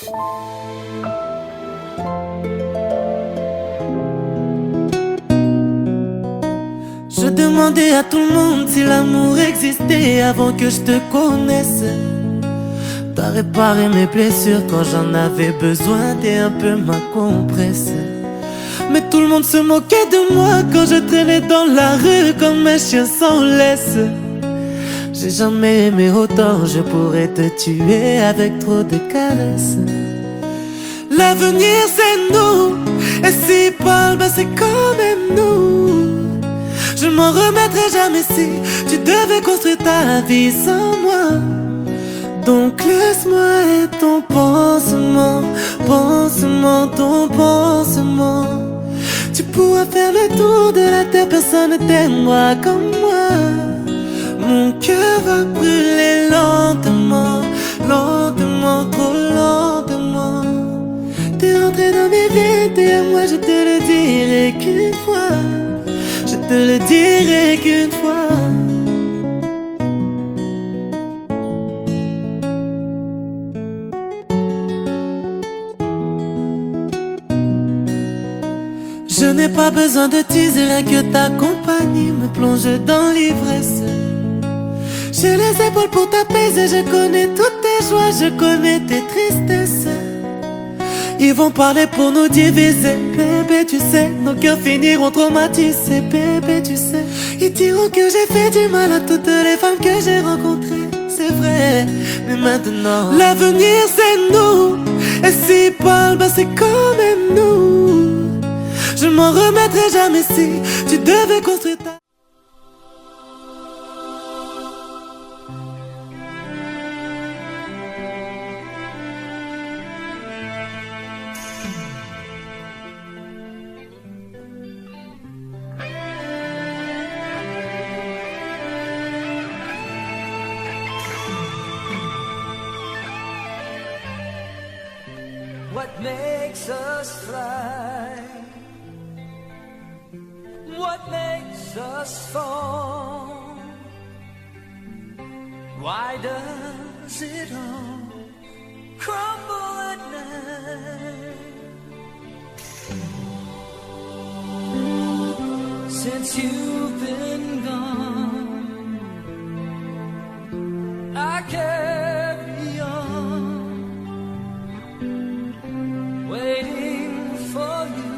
Je demandais à tout le monde si l'amour existait avant que je te connaisse. T'as réparé mes blessures quand j'en avais besoin, t'es un peu ma compresse. Mais tout le monde se moquait de moi quand je traînais dans la rue comme un chien sans laisse. J'ai jamais aimé autant, je pourrais te tuer avec trop de caresses. L'avenir c'est nous, et s'il parle, ben c'est quand même nous. Je m'en remettrai jamais si tu devais construire ta vie sans moi. Donc laisse-moi être ton pansement, pansement, ton pansement. Tu pourras faire le tour de la terre, personne ne t'aimera comme moi. Mon cœur va brûler lentement, lentement, trop lentement. T'es rentré dans mes vies, t'es à moi, je te le dirai qu'une fois. Je te le dirai qu'une fois. Je n'ai pas besoin de teaser, rien que ta compagnie me plonge dans l'ivresse. J'ai les épaules pour t'apaiser, je connais toutes tes joies, je connais tes tristesses. Ils vont parler pour nous diviser, bébé tu sais, nos cœurs finiront traumatisés, bébé tu sais. Ils diront que j'ai fait du mal à toutes les femmes que j'ai rencontrées, c'est vrai, mais maintenant l'avenir c'est nous, et s'ils parlent, ben c'est quand même nous. Je m'en remettrai jamais si tu devais construire ta... What makes us fly? What makes us fall? Why does it all crumble at night? Since you've been gone, I carry on, waiting for you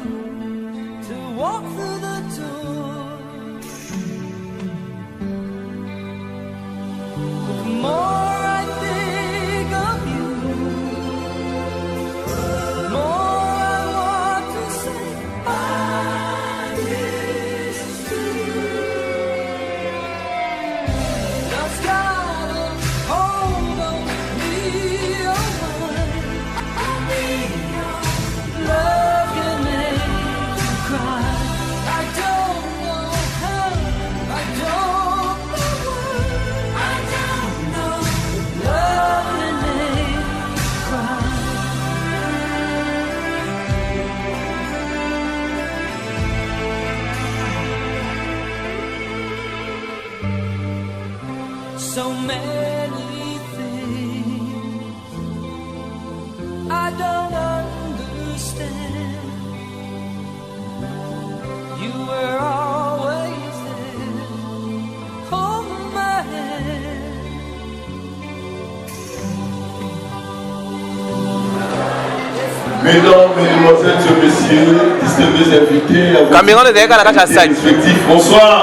to walk through the door. The more I think of you, the more I want to say I miss you. Just gotta hold on me a while. Love can make you cry. I don't know how, I don't know why. I don't know. Love can make you cry. So many things I don't understand. You were always there, holding my hand. Mesdames, Mesdemoiselles et Messieurs, distingués invités, à vos respectifs, bonsoir.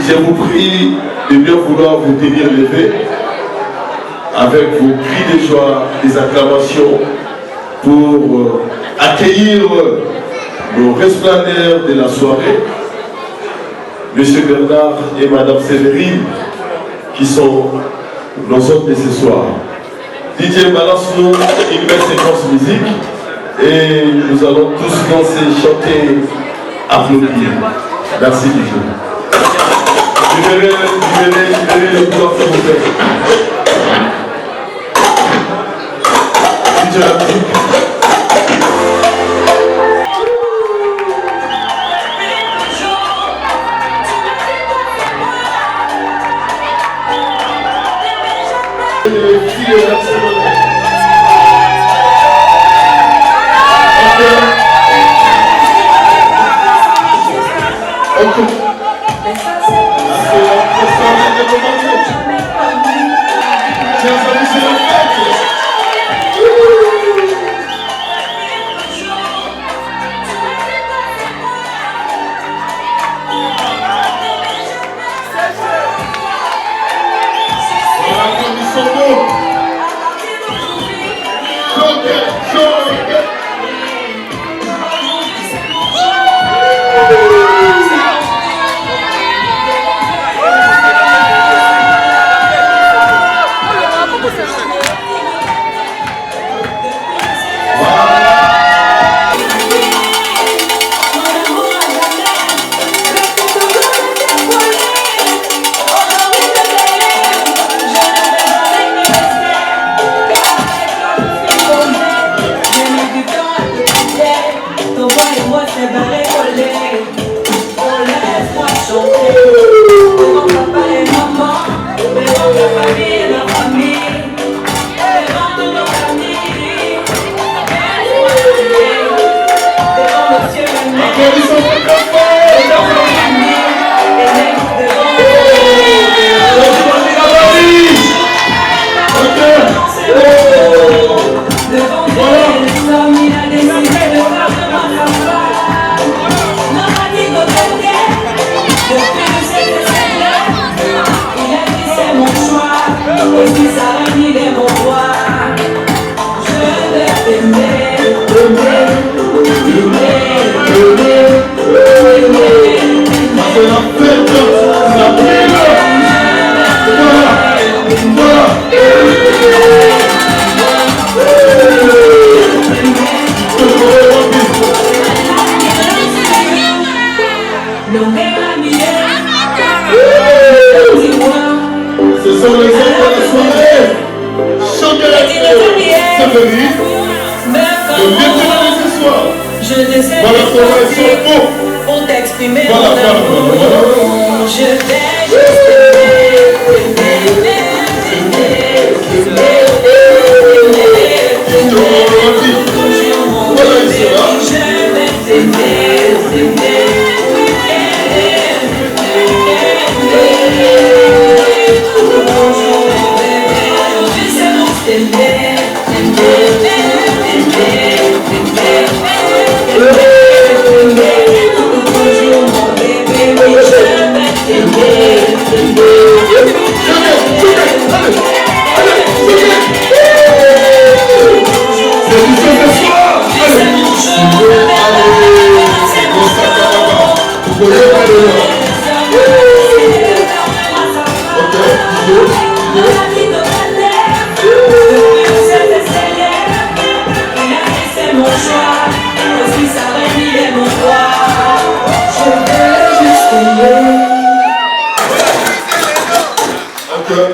Je vous prie de bien vouloir vous tenir levé avec vos cris de joie, des acclamations pour accueillir le resplendeur de la soirée, Monsieur Bernard et Madame Séverine, qui sont nos hôtes de ce soir. DJ balance-nous une belle séquence musique et nous allons tous danser, chanter, applaudir. Merci DJ. Libérez le corps, s'il vous plaît. DJ la musique. Les filles de la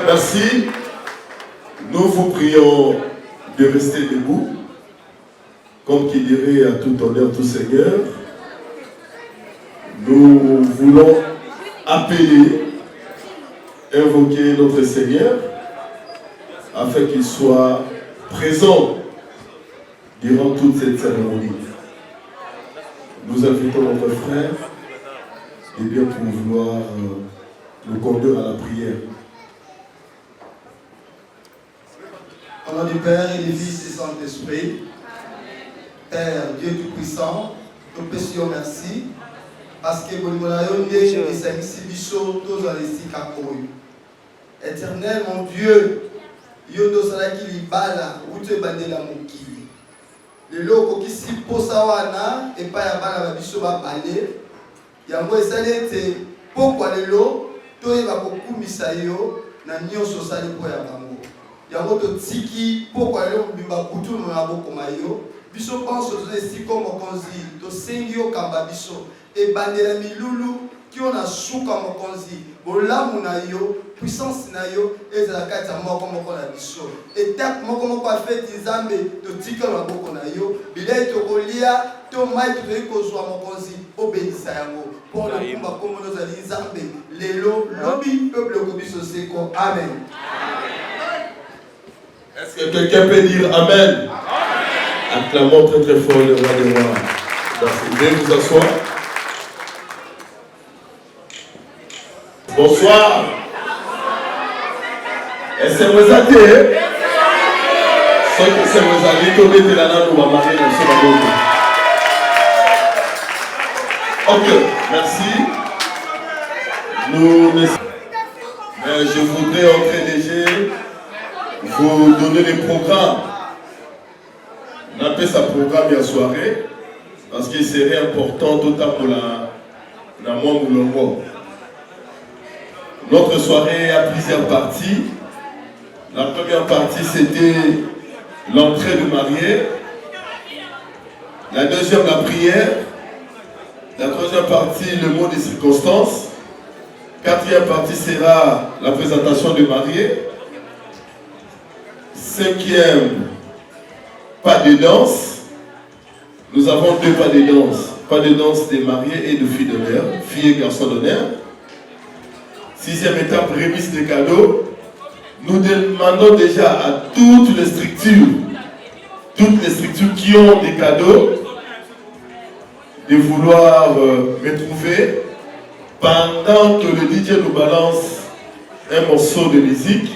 Merci. Nous vous prions de rester debout, comme qui dirait à tout honneur, tout Seigneur. Nous voulons appeler, invoquer notre Seigneur, afin qu'il soit présent durant toute cette cérémonie. Nous invitons notre frère et bien pour vouloir le conduire à la prière. Au nom du Père et du Fils et du Saint-Esprit, Père, Dieu Tout-Puissant, nous te pèsons merci parce que nous avons Éternel, mon Dieu, Yodo Salaki Libala, Ute Bandela Mokili. Le loko qui si posawana et pas yabala babiso ba balé. Yango esalete pourquoi le lo toyeba kokumisa yo na nyonso sali po ya bango. Yango to tiki pourquoi le bimba kutu na boko mayo. Biso pense aux esiko mokonzi to sengio kamba biso e bandela milulu qui on a souka mokonzi bolamu na yo puissance na yo ezala kati moko moko na biso étape moko moko a fait nzambe to tika na boko na yo bilai to kolia to mai to kozwa mokonzi obéissa yango pour le kumba comme nous allons nzambe lelo lobi peuple ko biso seko amen. Est-ce que quelqu'un peut dire amen? Acclamons très très fort le roi des rois. Vous pouvez vous asseoir. Bonsoir. Est-ce que vous êtes ceux qui se vous allez tomber de la nana ou ma marée dans ce moment. Ok, merci. Je voudrais entrer léger, vous donner les programmes On appelle ça programme et soirée parce qu'il serait important tout à pour la mois. Notre soirée a plusieurs parties. La première partie c'était l'entrée du marié. La deuxième, la prière. La troisième partie, le mot des circonstances. Quatrième partie sera la présentation du marié. Cinquième, pas de danse. Nous avons 2 pas de danse. Pas de danse des mariés et de filles d'honneur, filles et garçons d'honneur. 6e étape, remise des cadeaux. Nous demandons déjà à toutes les structures qui ont des cadeaux, de vouloir me trouver pendant que le DJ nous balance un morceau de musique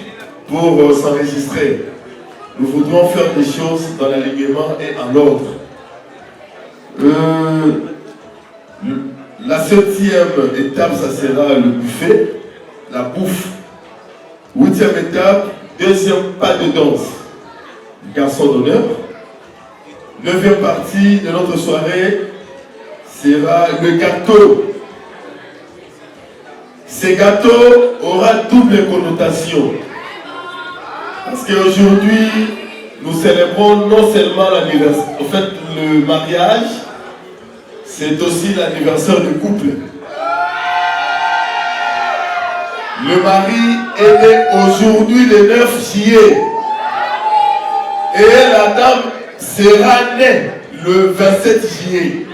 pour s'enregistrer. Nous voudrons faire des choses dans l'alignement et en ordre. La 7e étape, ça sera le buffet, la bouffe. 8e étape, 2e pas de danse, garçon d'honneur. 9e partie de notre soirée sera le gâteau. Ce gâteau aura double connotation. Parce qu'aujourd'hui, nous célébrons non seulement l'anniversaire, en fait le mariage, c'est aussi l'anniversaire du couple. Le mari est né aujourd'hui le 9 juillet. Et la dame sera née le 27 juillet.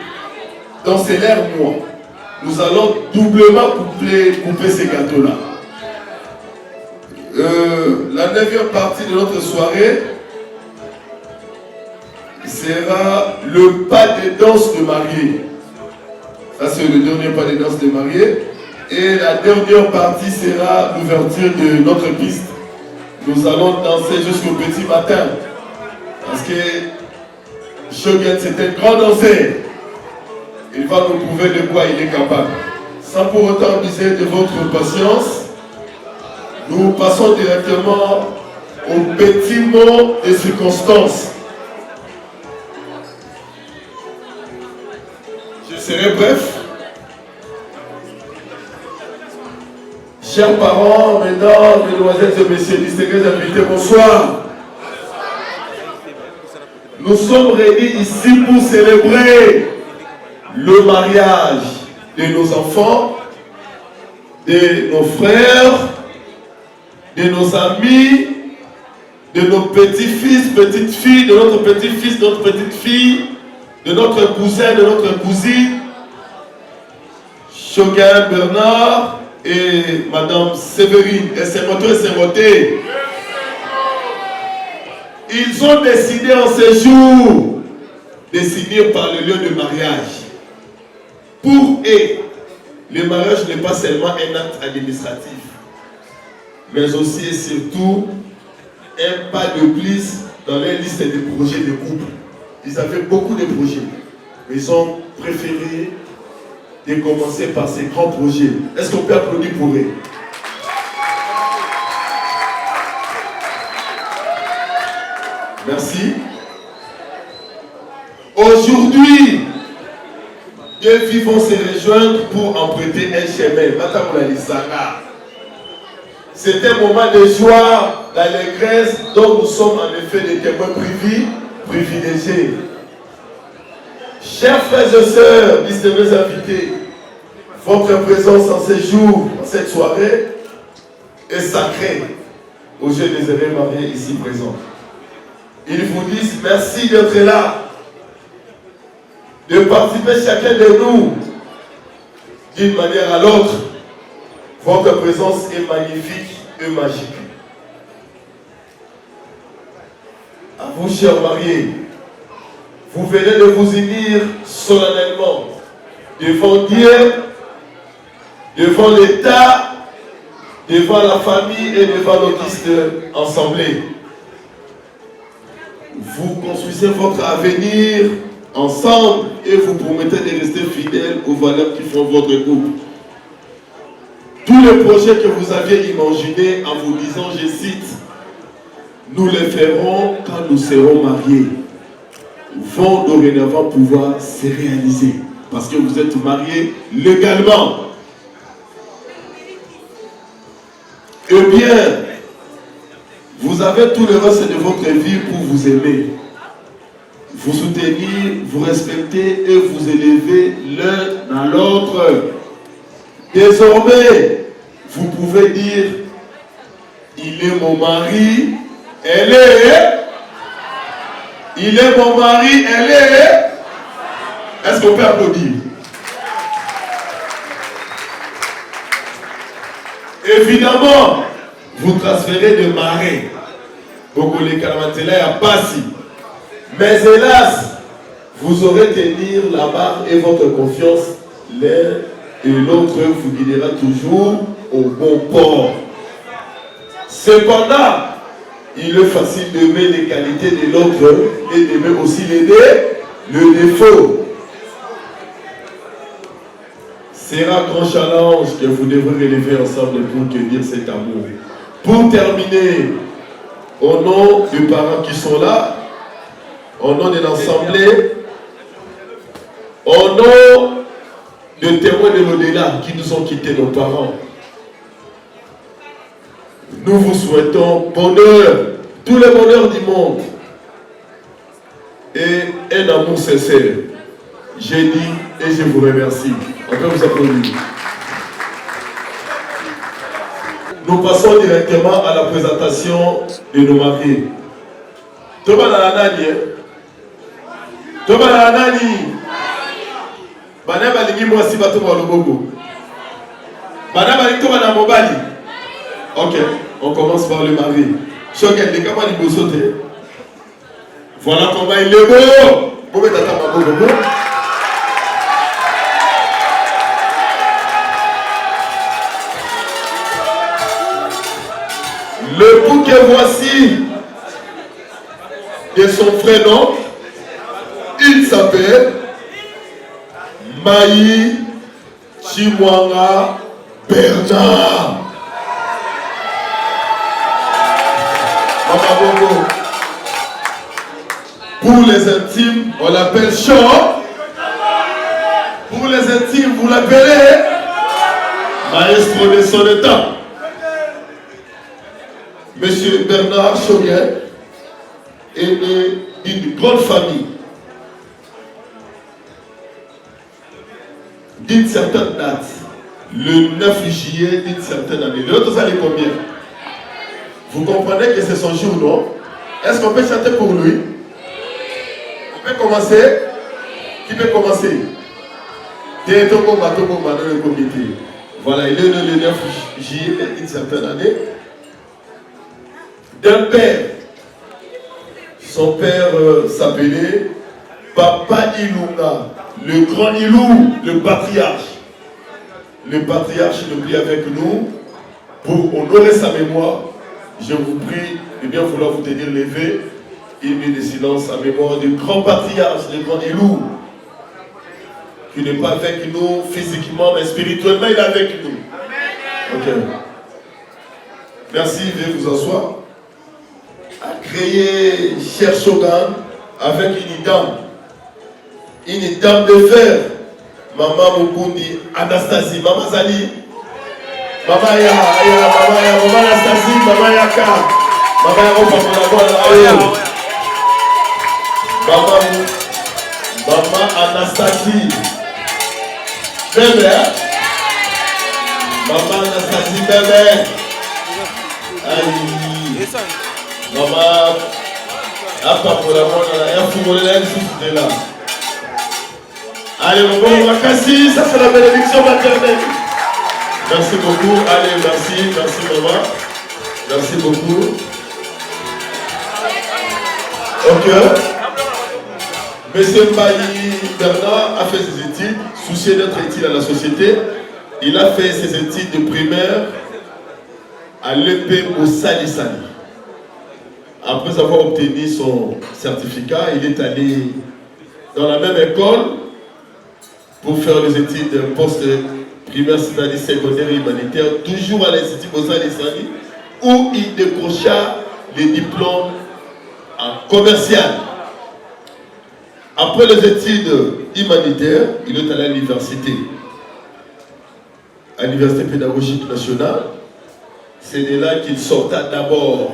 Donc c'est leur mois. Nous allons doublement couper ces gâteaux-là. La 9e partie de notre soirée sera le pas de danse de mariée. Ça c'est le dernier pas de danse de mariée. Et la dernière partie sera l'ouverture de notre piste. Nous allons danser jusqu'au petit matin. Parce que Shogun c'est un grand danseur. Il va nous prouver de quoi il est capable. Sans pour autant abuser de votre patience, nous passons directement au petit mot des circonstances. Je serai bref. Chers parents, mesdames, mesdemoiselles et messieurs, distingués invités, bonsoir. Nous sommes réunis ici pour célébrer le mariage de nos enfants, de nos frères, de nos amis, de nos petits-fils, petites-filles, de notre petit-fils, de notre petite-fille, de notre cousin, de notre cousine, Shogun Bernard et Madame Séverine. Et c'est moté. Ils ont décidé en ce jour de signer par le lieu de mariage. Pour eux, le mariage n'est pas seulement un acte administratif, mais aussi et surtout un pas de plus dans les listes des projets de couple. Ils avaient beaucoup de projets, mais ils ont préféré de commencer par ces grands projets. Est-ce qu'on peut applaudir pour eux? Merci. Aujourd'hui, deux filles vont se rejoindre pour emprunter un chemin. C'est un moment de joie, d'allégresse, dont nous sommes en effet des témoins privilégiés. Chers frères et sœurs, distingués invités, votre présence en ce jour, en cette soirée, est sacrée aux jeunes désirés mariés ici présents. Ils vous disent merci d'être là, de participer chacun de nous d'une manière à l'autre. Votre présence est magnifique et magique. À vous, chers mariés, vous venez de vous unir solennellement devant Dieu, devant l'État, devant la famille et devant l'Auguste assemblée. Vous construisez votre avenir ensemble et vous promettez de rester fidèles aux valeurs qui font votre couple. Tous les projets que vous aviez imaginés en vous disant, je cite, nous les ferons quand nous serons mariés. vont dorénavant pouvoir se réaliser. Parce que vous êtes mariés légalement. Eh bien, vous avez tout le reste de votre vie pour vous aimer, vous soutenir, vous respecter et vous élever l'un à l'autre. Désormais, vous pouvez dire, il est mon mari, elle est... Il est mon mari, elle est... Est-ce qu'on peut applaudir? Évidemment, vous transférez de marais. Bogolé Kalamatela à Passi. Mais hélas, vous aurez tenir la barre et votre confiance. L'un et l'autre vous guidera toujours au bon port. Cependant, il est facile d'aimer les qualités de l'autre et d'aimer aussi le défaut. Sera un grand challenge que vous devrez relever ensemble pour cueillir cet amour. Pour terminer, au nom des parents qui sont là, au nom de l'Assemblée, au nom des témoins de l'au-delà qui nous ont quittés, nos parents, nous vous souhaitons bonheur, tout le bonheur du monde et un amour sincère. J'ai dit et je vous remercie. On peut vous applaudir. Nous passons directement à la présentation de nos mariés. Thomas Nalanani. Thomas Nalanani. Bana balingi mwasi bato ba lobogo. Bana balingi Thomas na mobali. Ok, on commence par le mari. Choquet, les camarades du Bossoté. Voilà comment il est beau. Boubé tata mabogo. Le bouquet voici de son prénom, il s'appelle Maï Chimwanga Bernard. Mama Bogo. Pour les intimes, on l'appelle Shaw. Pour les intimes, vous l'appelez Maestro de son état. Monsieur Bernard Choguet est né d'une grande famille, d'une certaine date, le 9 juillet d'une certaine année. L'autre, ça allait combien? Vous comprenez que c'est son jour, non? Est-ce qu'on peut chanter pour lui? On peut commencer? Qui peut commencer? Voilà, il est né le 9 juillet d'une certaine année. D'un père. Son père s'appelait Papa Ilunga, le grand Ilou, le patriarche. Le patriarche nous prie avec nous pour honorer sa mémoire. Je vous prie de bien vouloir vous tenir levé. Il met de silence en mémoire du grand patriarche, le grand Ilou, qui n'est pas avec nous physiquement, mais spirituellement, il est avec nous. Ok. Merci, veuillez vous asseoir. A créé Cher Shogun avec une dame de fer, Maman Mukundi Anastasie, Maman Zali, Maman Anastasie, Maman Yaka, Maman Anastasie, bébé, Maman Anastasie, bébé, Maman, là. Allez, maman, Makassi, ça c'est la bénédiction maternelle. Merci beaucoup. Allez, merci maman. Merci beaucoup. Ok. Monsieur Mbaye Bernard a fait ses études, soucieux d'être utile à la société. Il a fait ses études de primaire à l'EP au Sali. Après avoir obtenu son certificat, il est allé dans la même école pour faire les études post-primaire, c'est-à-dire secondaire et humanitaire, toujours à l'Institut Bosali, où il décrocha les diplômes en commercial. Après les études humanitaires, il est allé à l'université. À l'Université pédagogique nationale. C'est de là qu'il sorta d'abord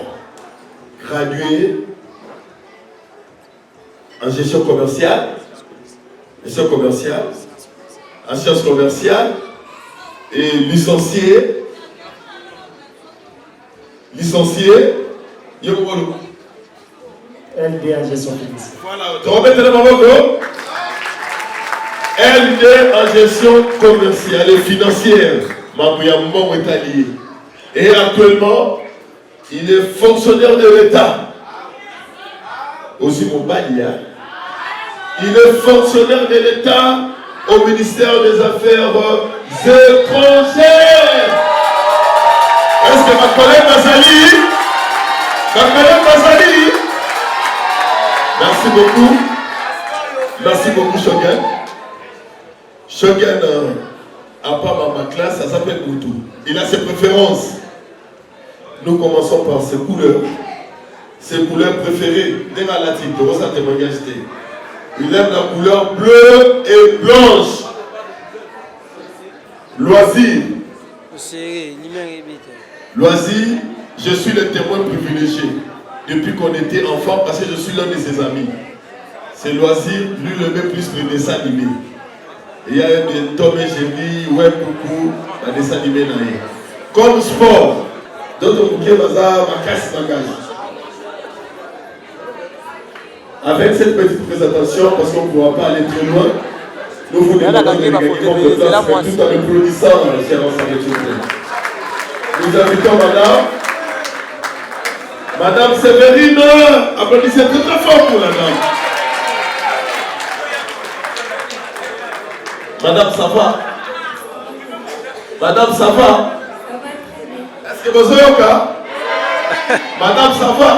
gradué en gestion commerciale, en sciences commerciales, et licencié, LD en gestion financière. Voilà, tu remets le Maroc. LD en gestion commerciale et financière. Mabouyambo est allié. Et actuellement, il est fonctionnaire de l'État. Aussi mon balia. Il est fonctionnaire de l'État au ministère des Affaires étrangères. Est-ce que ma collègue Mazali? Merci beaucoup, Shogun. Shogun à part ma classe, ça s'appelle Moutou. Il a ses préférences. Nous commençons par ses couleurs. Ses couleurs préférées. Il aime la couleur bleue et blanche. Loisir. Je suis le témoin privilégié. Depuis qu'on était enfant, parce que je suis l'un de ses amis. C'est Loisir, lui le met plus le dessin animé. Il y a des Tom et Jerry, ouais, beaucoup, un dessin animé. Comme sport, d'autres bouquets, ma casse bagage. Avec cette petite présentation, parce qu'on ne pourra pas aller très loin, nous vous demandons de gagner de place tout en applaudissant, chers ensemble. Nous invitons Madame Séverine, applaudissez très fort pour la dame. Madame, ça va? Est-ce que vous avez un cas? Madame, ça va?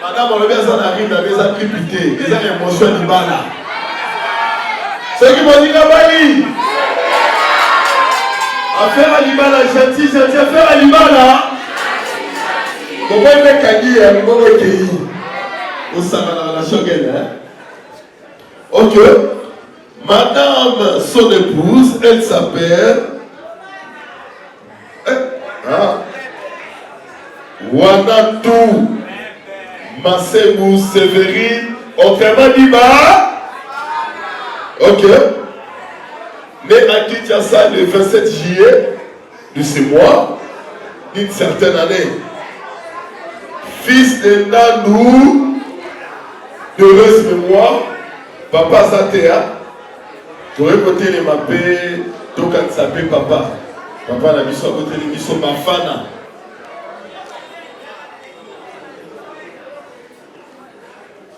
Madame, on revient à ça, on arrive dans les activités, les émotions du bas là. Ceux qui m'ont dit Kabali, affaire à l'Ibala, gentil, affaire à l'Ibala. Pourquoi il fait Kagi, pourquoi il fait Kagi? Vous savez la relation qu'elle est. Ok. Madame, son épouse, elle s'appelle Wanatou Masebou Séverine autrement dit ok. Né à Kinshasa le 27 juillet de ce mois, d'une certaine année. Fils de Nanou, d'heureuse mémoire, papa Zatea. Tu aurais côté les mappés, tu as sapé papa. Papa n'a mis son côté les missions Bafana.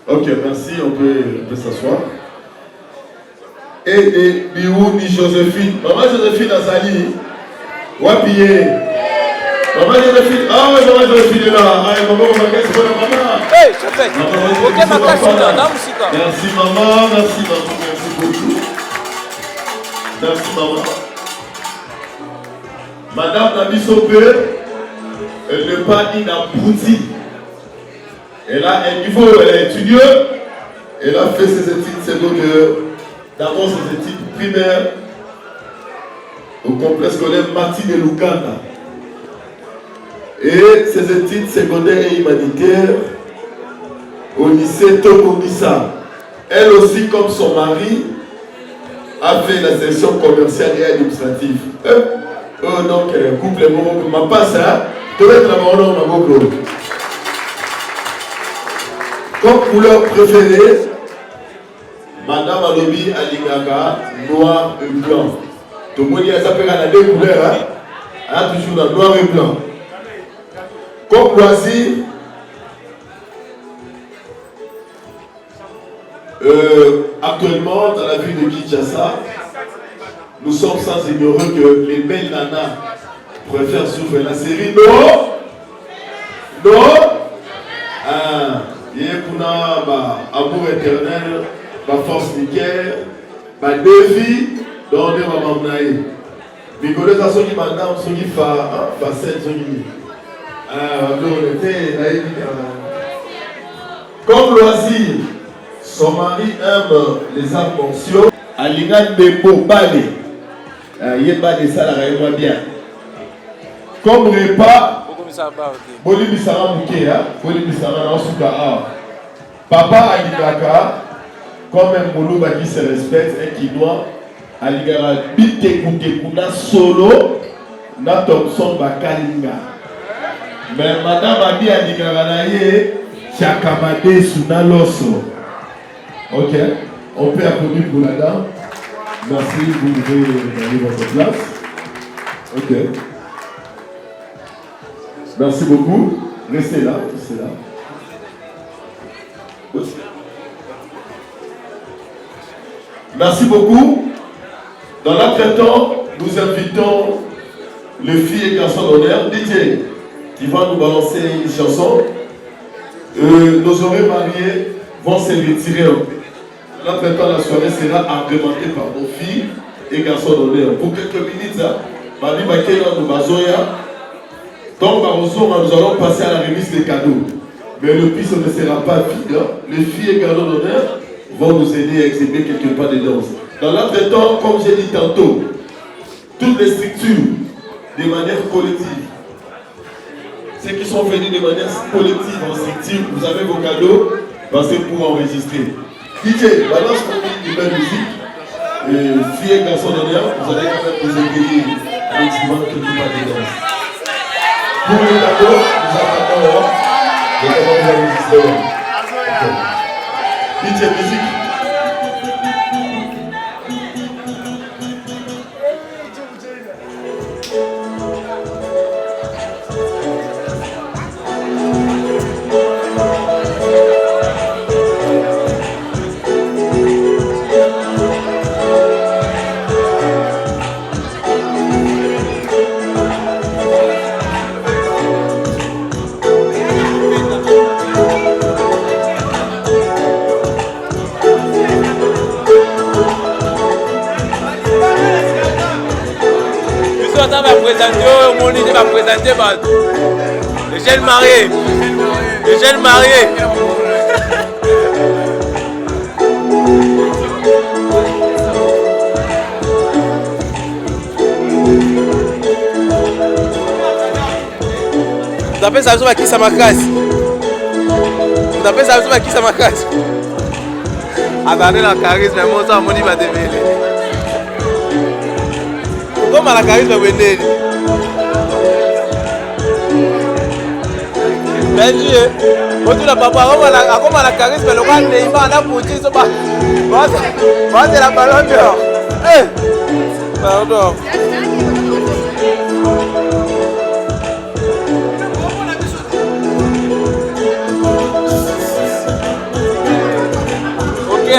Ok, merci, on peut s'asseoir. Et Biou ni Joséphine. Maman Joséphine Azali. Wapiye. Maman Joséphine. Ah ouais, maman Joséphine est là. Ah, maman, qu'est-ce que maman? Hey, je fais. Merci maman, merci beaucoup. Merci maman. Madame Nabisopé, elle n'est pas inaboutie. Elle a un niveau, elle est étudiante. Elle a fait ses études secondaires. D'abord ses études primaires au complexe scolaire Martin de Luganda. Et ses études secondaires et humanitaires au lycée Tokondissa. Elle aussi, comme son mari, a fait la section commerciale et administrative. Donc, couple Morocco, ma passe, tu vas être là-bas, on a beaucoup. Comme couleur préférée, Madame Alobi Alingaka, noir et blanc. Tout le monde s'appelle à la deux couleurs, toujours dans noir et blanc. Comme loisir, actuellement dans la ville de Kinshasa, nous sommes sans ignorer que les belles nanas préfèrent suivre la série. Non. Yekuna, amour éternel, force nickel, défi, donc on va m'emmener. Nicolas a son qui madame, son qui facette, son qui. Comme loisir, Son mari aime les arts martiaux. Alingan Bebo Bale. Yébane ça la moi bien. Comme repas, Boli Bissara Moukéa, Boli Bissara Nasuka. Papa Aligaka, comme un Moulouba qui se respecte et qui doit Aligara Bite Koukekuna solo, na Thompson Bakalinga. Mais Madame Abi Aligara Naye, Chakamade Sunaloso. Ok, on peut applaudir pour la dame. Merci, vous pouvez aller votre place. Ok. Merci beaucoup. Restez là, restez là. Merci beaucoup. Dans l'entretemps, nous invitons les filles et garçons d'honneur. DJ, qui va nous balancer une chanson. Nos oreilles mariés vont se retirer un peu. L'entretemps, la soirée sera agrémentée par nos filles et garçons d'honneur. Pour quelques minutes, Babi Bakela nous bazoya. Donc, nous allons passer à la remise des cadeaux. Mais le piste ne sera pas vide. Les filles et garçons d'honneur vont nous aider à exhiber quelques pas de danse. Dans l'entretemps, comme j'ai dit tantôt, toutes les structures, de manière collective, ceux qui sont venus de manière collective en structure, vous avez vos cadeaux, passez pour enregistrer. DJ, balance pour une belle musique. Filles et garçons d'honneur, vous allez quand même vous aider à exhiber quelques pas de danse. Pour les cadeaux, nous attendons de comment vous enregistrer. DJ, musique. Va présenter les jeunes mariés. Les jeunes mariés. Vous appelez ça qui ça m'accase. Vous appelez ça qui ça m'accase. Attendez la charisme, mais mon sang, mon va démêler. Comment la charisme va venir? Benji, tu n'as pas comment la charisme, le roi Neymar n'a pas dit ça. C'est la ballon d'or. Pardon. Ok.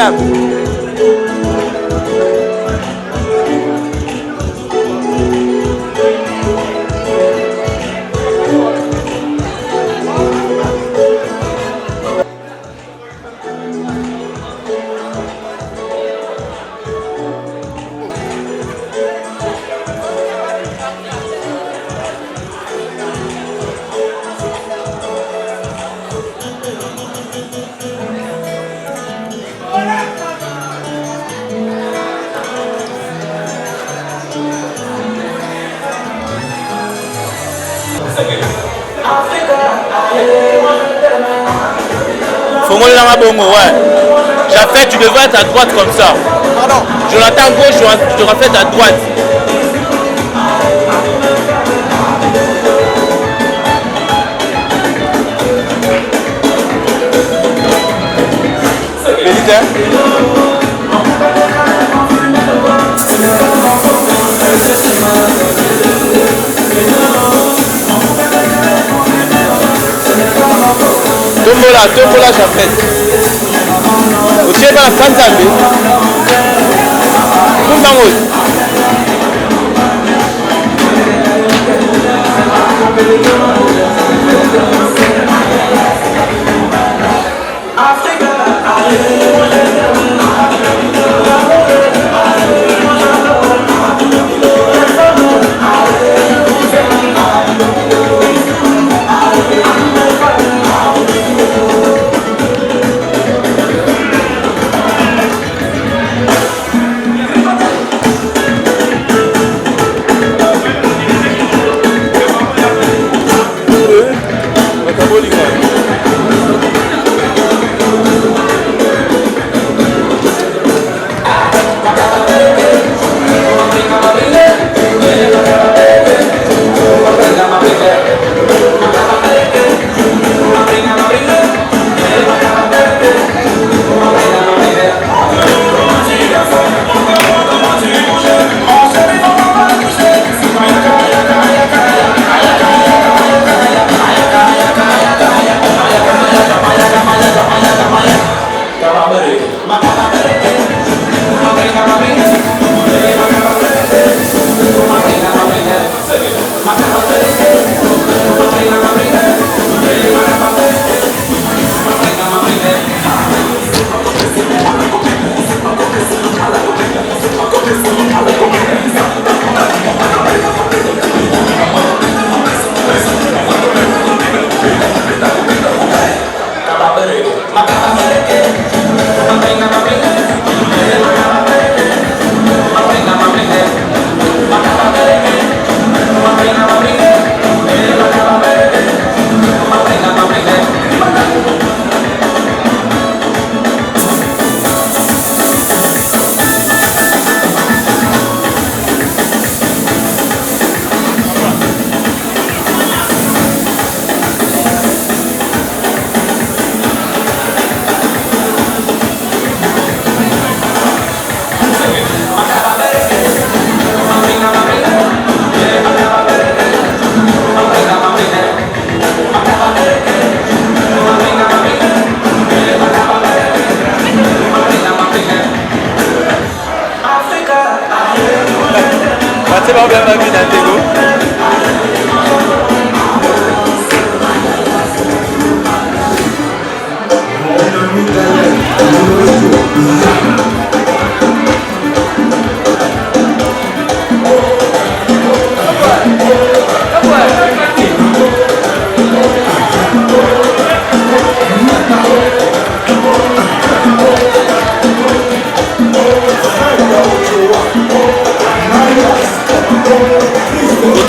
J'affaire, tu devrais être à droite comme ça. Pardon. Jonathan gauche, tu devrais faire à droite. Tombola, j'appelle. Vous savez pas la fin de sa vie.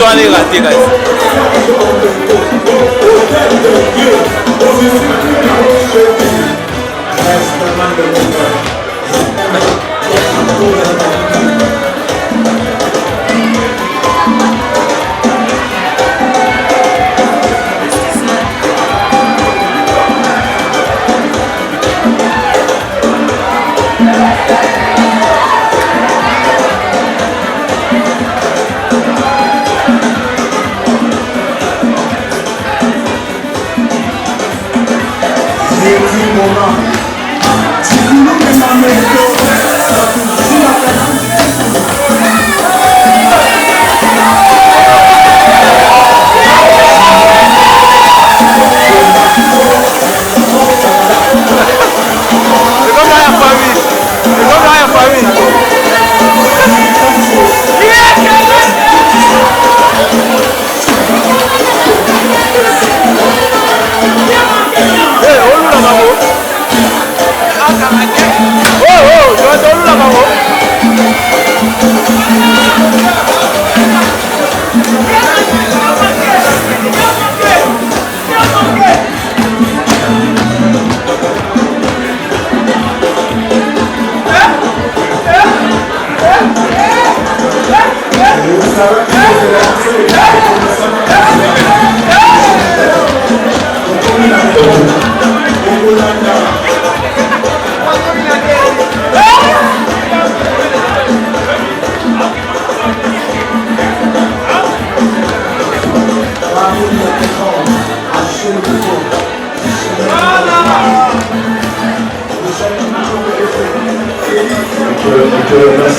Allez rater, guys.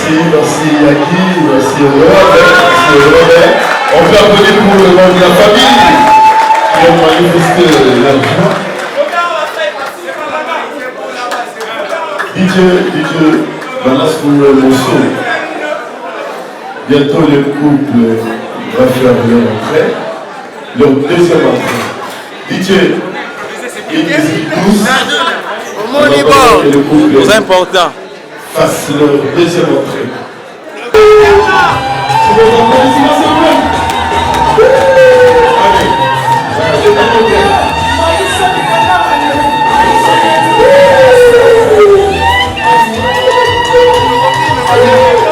Merci Yaki, merci Robert. On peut applaudir pour le nom de la famille qui ont manifesté leur joie. DJ balance pour le morceau. Bientôt le couple va faire leur entrée, leur deuxième entrée. DJ, ils tous, c'est important. Fasse leur deuxième entrée. Allez,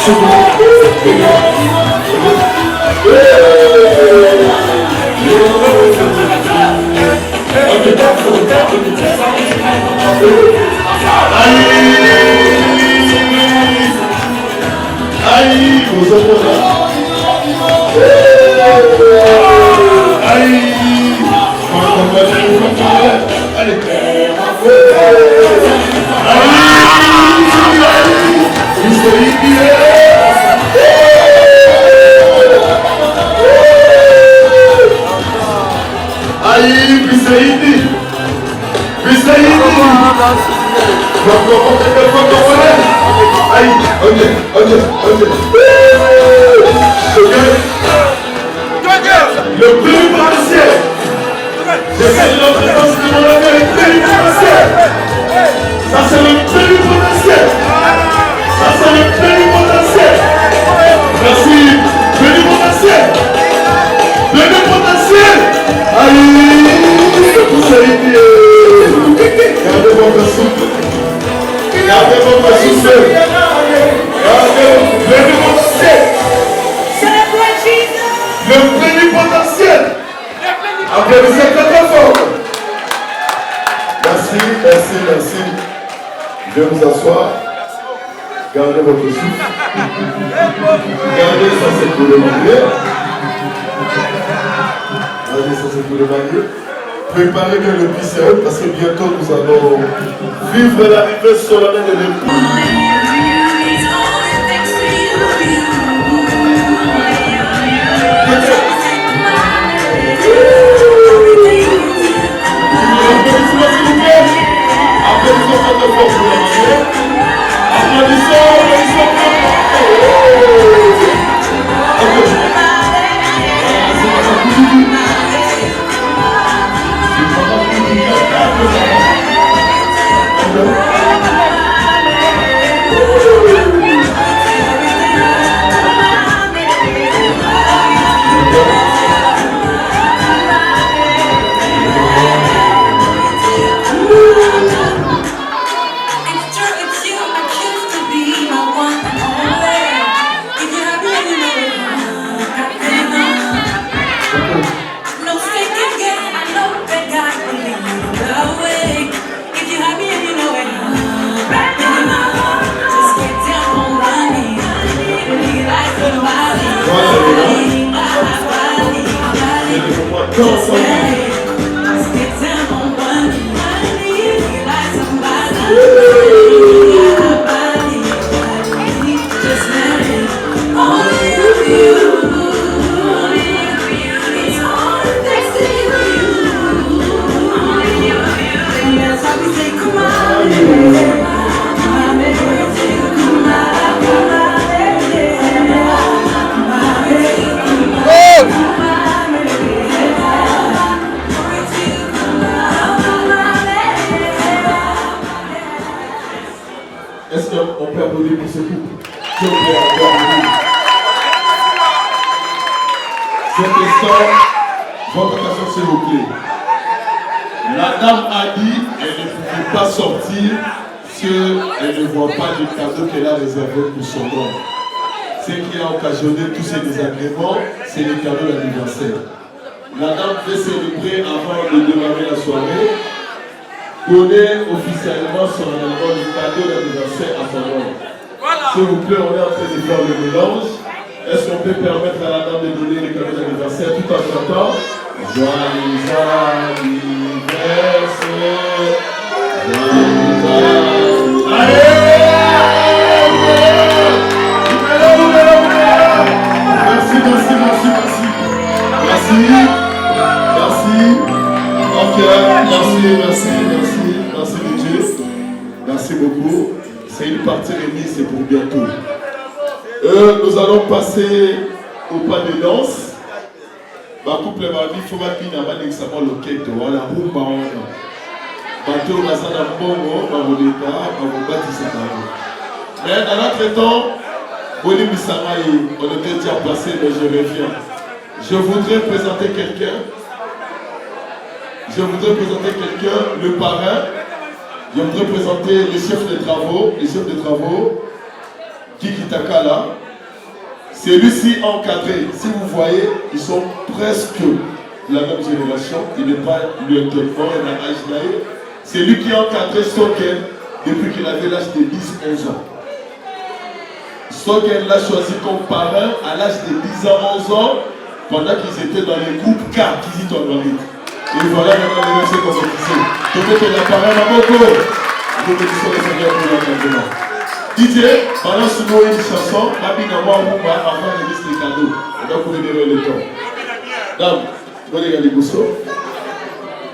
Aïe, vous êtes là. Aïe, allez. Aïe, Bisaïdi. Bisaïdi. Aïe, ok. Le plénipotentiaire. J'essaie de l'entretenir de mon ami, le plénipotentiaire. Ça c'est le plénipotentiaire. Ça c'est le plénipotentiaire. Merci, plénipotentiaire. Plénipotentiaire. Aïe, vous savez gardez votre souffle. Gardez votre souffle. Gardez le plénipotentiaire. Le plénipotentiel. Applaudissez très fort. Merci. Je vais vous asseoir. Gardez votre souffle. Gardez ça, c'est pour le marié. Gardez ça, c'est pour le marié. Préparez bien le pisseur parce que bientôt nous allons vivre l'arrivée solennelle de l'époux. Est-ce qu'on peut applaudir pour ce couple? S'il vous plaît, applaudir. Cette question, votre question s'il vous plaît. La dame a dit qu'elle ne pouvait pas sortir si elle ne voit pas du cadeau qu'elle a réservé pour son homme. Ce qui a occasionné tous ces désagréments, c'est le cadeau d'anniversaire. La dame veut célébrer avant de démarrer la soirée, donner officiellement son album du cadeau d'anniversaire à son homme. S'il vous plaît, on est en train de faire le mélange. Est-ce qu'on peut permettre à la dame de donner le cadeau d'anniversaire tout en chantant joyeux anniversaire, joyeux anniversaire. Merci Dieu. Merci beaucoup. C'est une partie remise, c'est pour bientôt. Nous allons passer au pas de danse. Ma couple m'a dit faut pas qu'il n'y ait pas d'examen local. Voilà, rumba on. Bateau Mazana Bongo, Mavodeta, Mavobati. Mais en entre-temps, Boli Bissamaï, on était déjà placé, mais je reviens. Je voudrais présenter quelqu'un. Le parrain. Je voudrais présenter les chefs de travaux. Kiki Takala. Celui-ci encadré, si vous voyez, ils sont presque la même génération. Il n'est pas le fort et l'âge d'âge. C'est lui qui a encadré Stoken depuis qu'il avait l'âge de 10-11 ans. Stoken l'a choisi comme parrain à l'âge de 10 ans, 11 ans, pendant qu'ils étaient dans les groupes K, qui dit en Marine. Et voilà maintenant les versets compétition. Peut-être la parrain à beaucoup. Compétition de Seigneur pour l'encadrement. DJ, balance-nous une chanson, rapidement, avant de mettre les cadeaux. On va libérer le temps. Dame, vous allez regarder Bousso.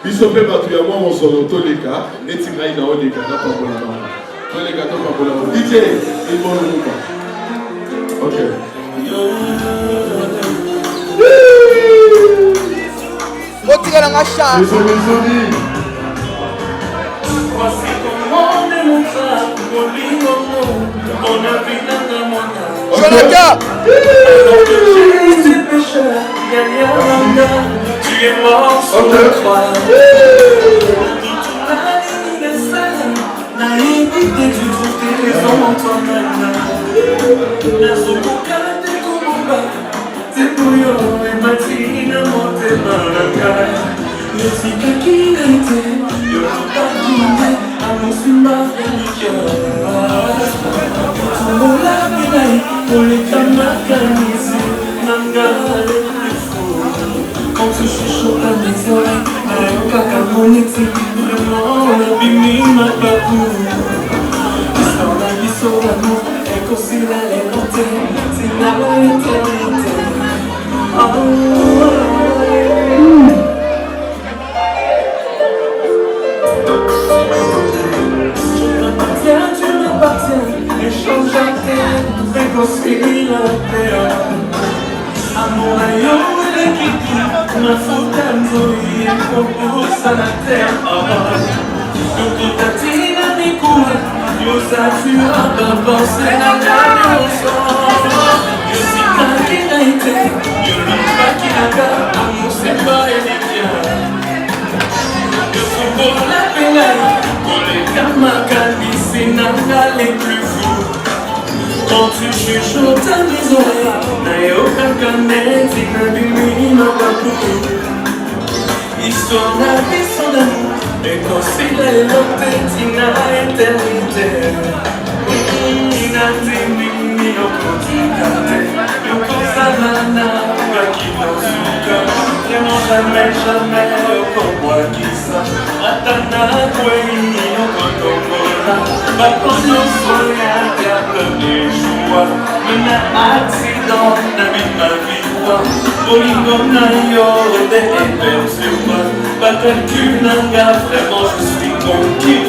Biso pe particulièrement on sort tous les cas, et Tigraï dans les cas, là, pas pour la main. Tous les gâteaux, pas pour la main. DJ, il va le pas. Ok. Otira la macha. Voici comment on montre ça, on a vu dans le monde. Jonathan. Alors que j'ai été pécheur, tu es mort sur le croix. Toute l'anniversaire, naïveté, tu trouves tes raisons en toi-même. La soukoka, t'es kumba, t'es bouillon et matina, monte malaka. Le cycle qui a été, yo pas quitté, à mon simba et le cœur. Ton la pénaille, pour les camarades ici, nanga le plus fou. Quand tu chuchotes à mes oreilles, au caca mon éthique, vraiment la bimi ma babou. L'histoire la vie sur l'amour, et qu'aussi la légèreté, c'est la l'éternité. Tu m'appartiens, échange à terre, fais qu'aussi la terre. Amour aïe, l'équipe, ma faute à nous, et propose à la terre. Donc ta tina mi coule, yo ça tu as pas pensé à la ensemble. Yo si t'as qui n'a été, yo l'homme pas qui n'a qu'à, amour c'est pas évident. Yo suis pour la pénale, pour les camarades, c'est n'a les plus fous. Quand tu chuchotes à mes oreilles, n'a aucun canette, c'est n'a bimi ma babou. Histoire la vie son amour, et quand c'est la lotte, c'est n'a éternité. Inatimi au quotidien, yo cosa nana, qui dans son cœur. Vraiment jamais, jamais, au moi qui ça. Atana, oui, au contomola, va prendre le soleil, diable des joies. Mais accident, n'a mis ma victoire. Bolingo n'a yo, des épers sur moi. Pas calcul, n'a gars, vraiment je suis conquis.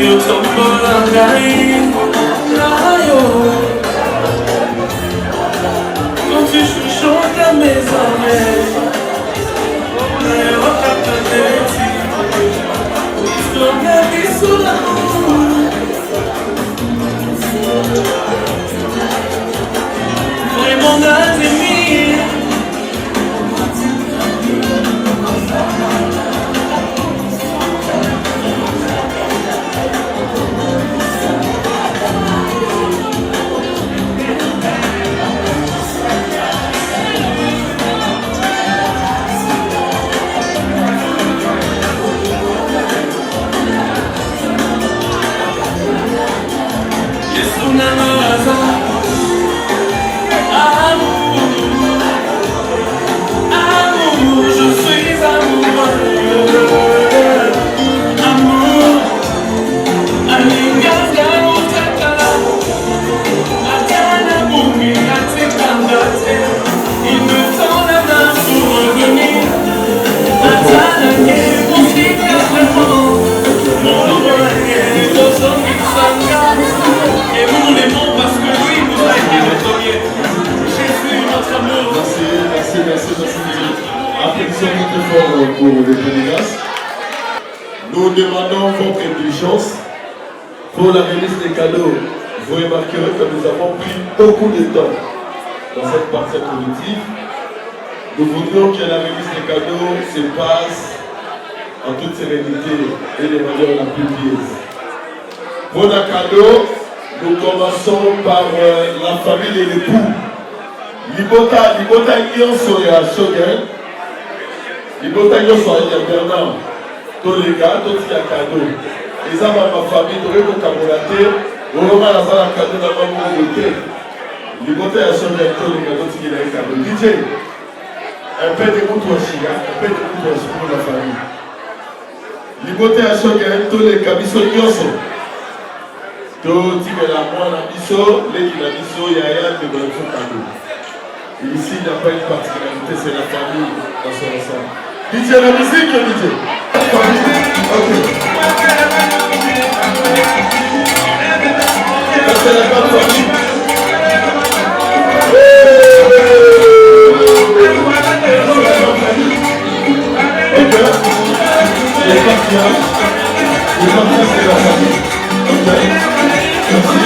Yo tombo la gaïne, quand tu chuchotes à mes oreilles, yo t'appelle-tu, histoire de la vie sous l'amour. Vraiment d'admirer. Amour, je suis amoureux. Amour, Alingaga Otakala, Atana Boumi, Atekandate. Il me tend la main pour revenir. Atana Ké, mon petit vraiment. Mon loyer, vos amis s'engagent. Et vous l'aimons parce que lui vous a été le premier. Jésus, notre amour. Merci. Applaudissons très fort pour les Pénégas. Nous demandons votre indulgence Pour la remise des cadeaux, vous remarquerez que nous avons pris beaucoup de temps dans cette partie collective. Nous voudrions que la remise des cadeaux se passe en toute sérénité et de manière la plus pieuse. Pour le cadeau, nous commençons par la famille et l'époux. Libota nyonso ya Shogun. Libota nyonso ya Bernard. Tous les gars, tous les cadeaux. Les hommes de ma famille, nous avons camoulaté. Nous avons la salle à cadeau dans ma mobilité. Libota ya Shogun, tous les gars, tous les cadeaux. DJ, un peu de moutouachi, un peu de moutouachi pour la famille. Libota ya Shogun, tous les gars, biso nyonso. Tout le la moine à biso, les qui la biso, il y a rien de bon cadeau. Ici, il n'y a pas une particularité, c'est la famille dans son ensemble. DJ, la musique, DJ. Ok. C'est la bonne famille. Ok. Les partenaires. Les partenaires, c'est la famille. Ok. Merci.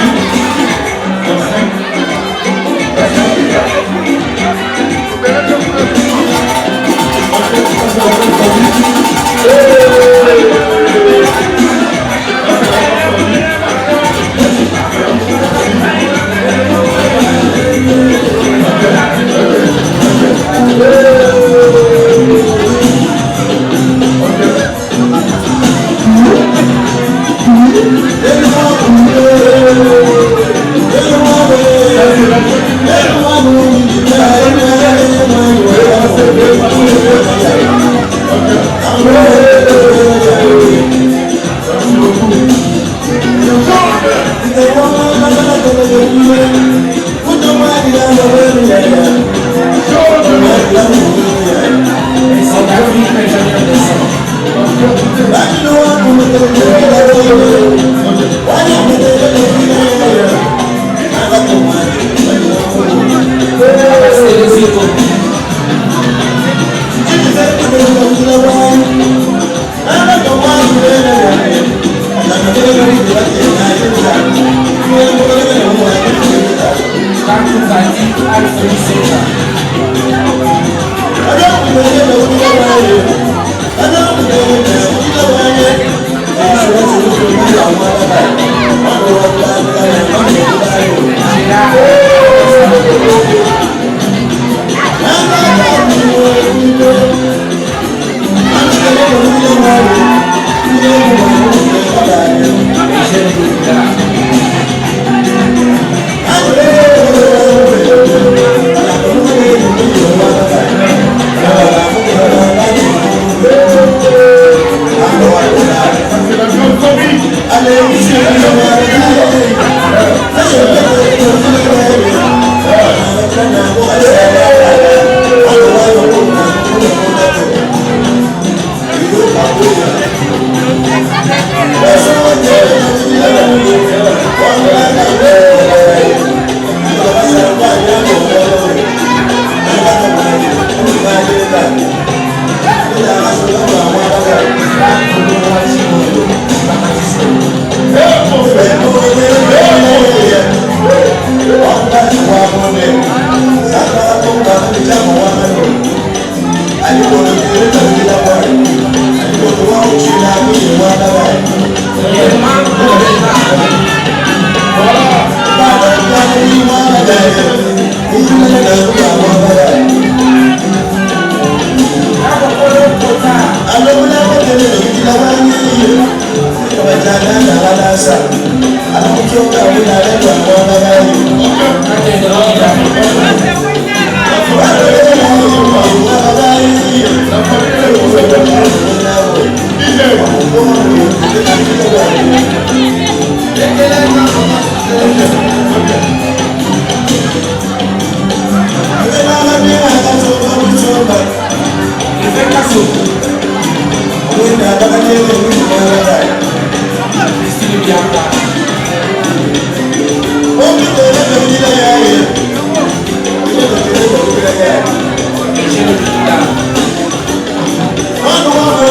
Quando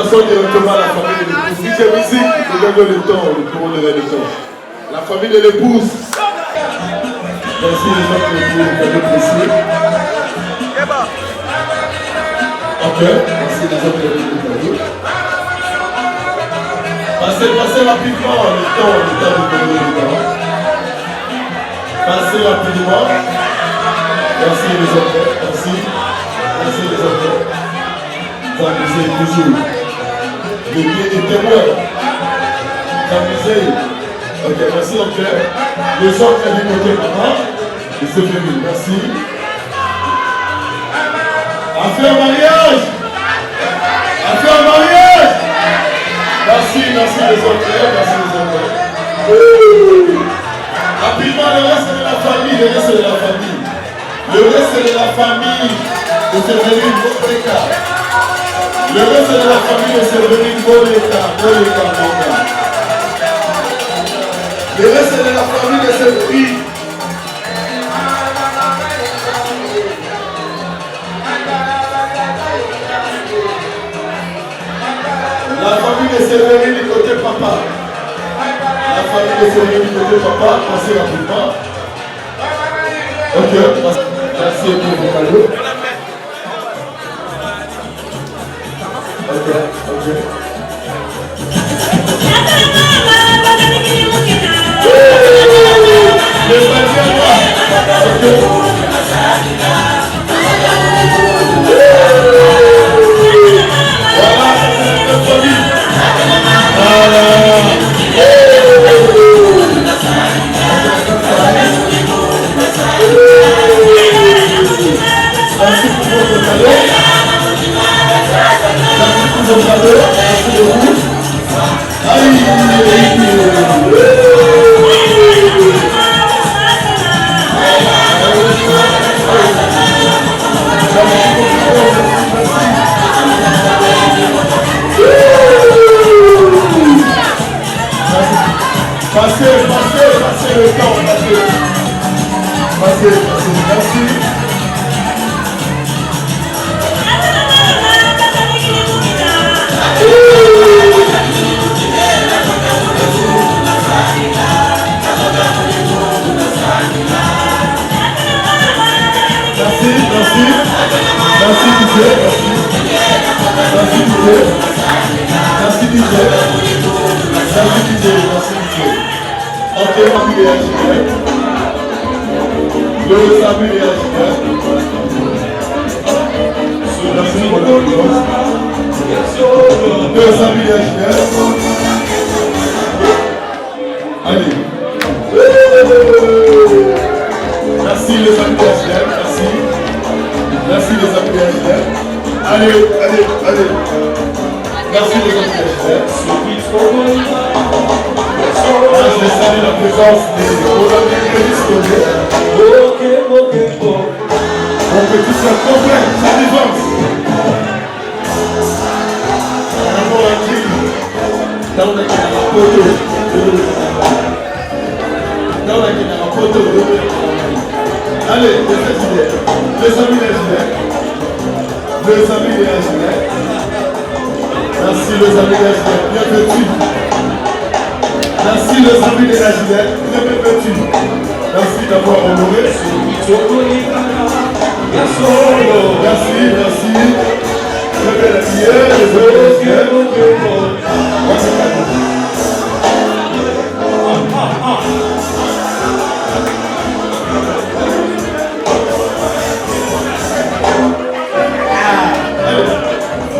passons directement à la famille de l'épouse. DJ musique, regarde le temps, le tour de le temps. La famille de l'épouse. Merci les gens qui ont le cadeau précieux. Ok, merci les gens qui ont le cadeau. Passez rapidement le temps de donner le temps. Passez rapidement. Merci les enfants, merci. Merci les enfants. Vous amusez toujours. Le bien des témoins. Vous amusez. Ok, merci ok. Les gens qui ont du côté maman. Et c'est fini, merci. A fait un mariage. A fait un mariage. Merci les autres, merci les autres. Rapidement, le reste de la famille, le reste de la famille. Le reste de la famille de Séverine Boleka. Le reste de la famille de Séverine Boleka. Le reste de la famille de Séverine. La famille de Séverine du côté papa. La famille de Séverine du côté papa, passez rapidement. Ok, merci pour vos cadeaux. Ok. Passez le temps, passez, merci. Le salut et allez. Merci les amis de HLM, merci. Merci les amis de HLM. Allez. Merci les amis de HLM. Je salue la présence des mon petit soeur complet, sa défense. Allez, les amis des HLM. Merci les amis des HLM, bien vêtus. Merci les amis des HLM, bien vêtus. Merci d'avoir honoré. Merci. Je vais la prière,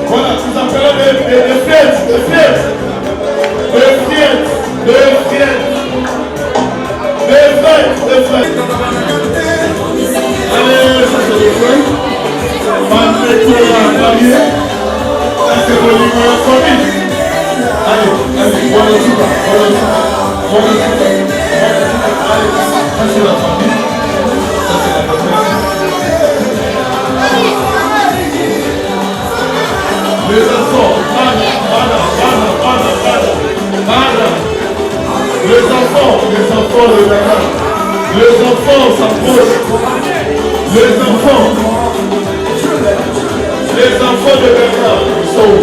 voilà, nous appelons des fêtes. Allez, ça c'est le feu. Allez, les enfants, les enfants s'approchent. Les enfants de Bernard sont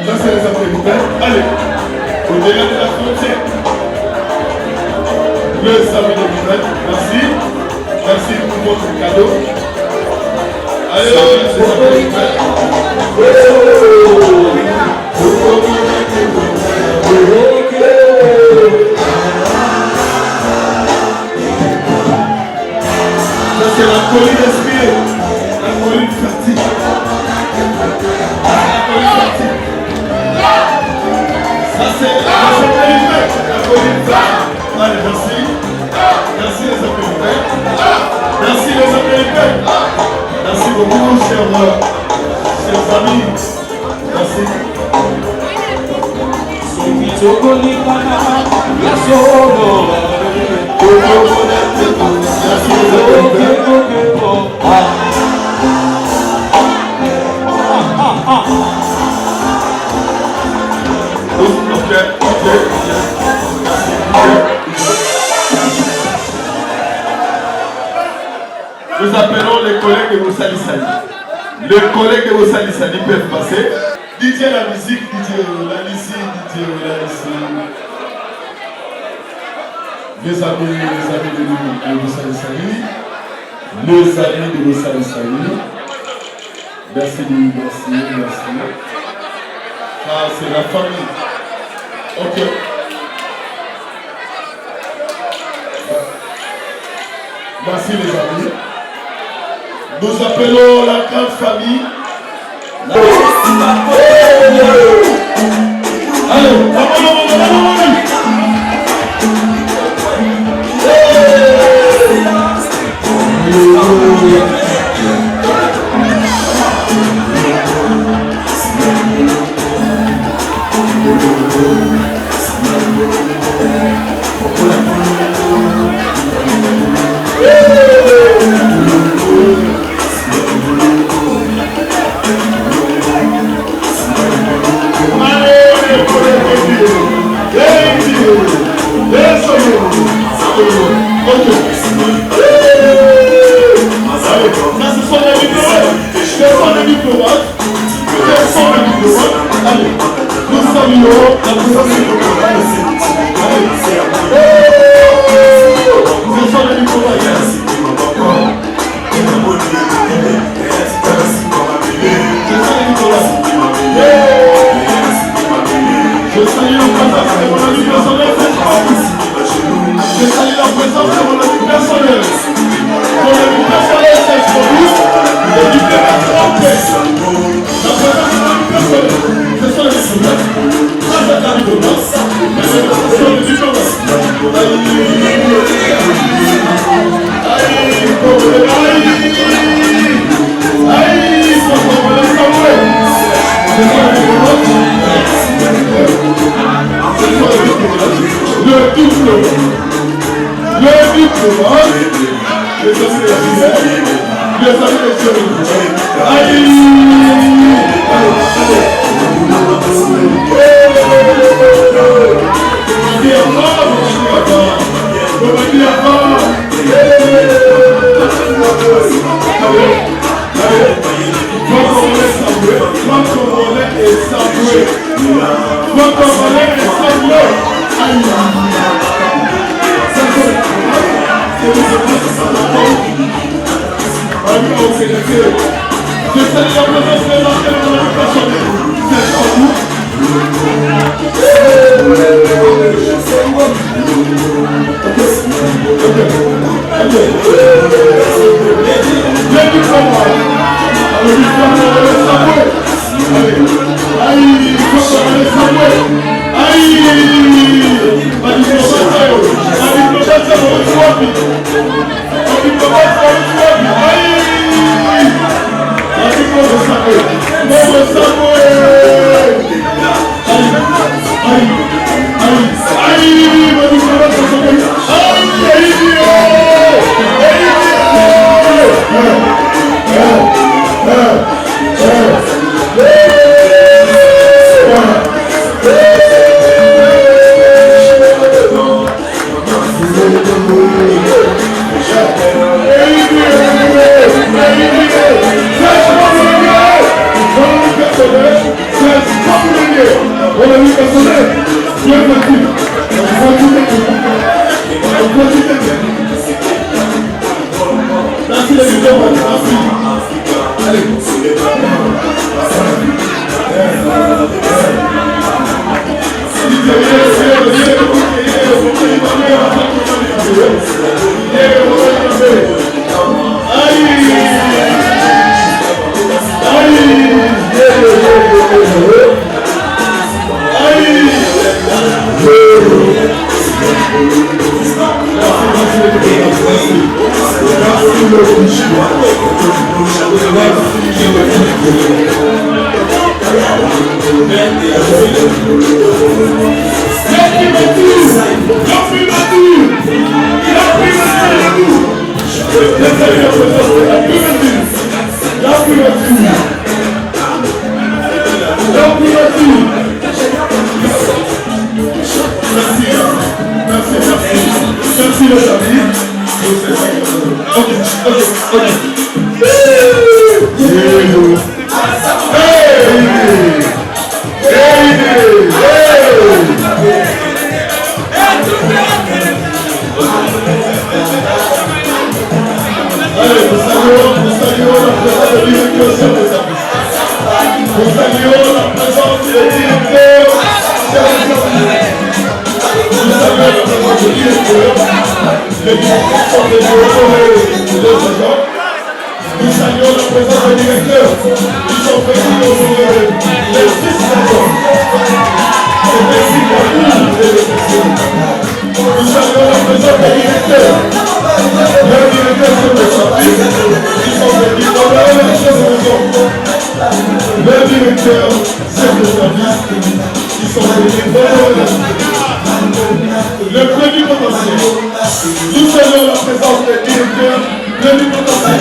Ça, c'est les après-midi. Allez, au-delà de la frontière. Le samedi de Miguel, merci. Merci pour votre cadeau. Allez, les après-midi. Ça, c'est la colline inspirée. La colline fatigue. Ça c'est la colline. Allez, merci. Merci les applaudissements. Merci les applaudissements. Merci beaucoup, chers amis. Merci. Nous appelons les collègues de Moussali Sali. Les collègues de Moussali Sali peuvent passer. DJ la musique, DJ la ici, DJ la ici. Les amis de Moussali Sali. Les amis de Moussali Sali. Merci. Ah, c'est la famille. Ok. Merci les amis. Nous appelons la grande famille. Allez, Merci les amis. Nous saluons la présence des directeurs qui sont venus honorer les 6 personnes. Et merci à vous de les personnes. Nous saluons la présence des directeurs. Les directeurs sont des services qui sont venus honorer les choses de maison. Les directeurs, c'est des services qui sont venus honorer les choses. Le premier potentiel. Nous saluons la présence des directeurs. Le niveau potentiel.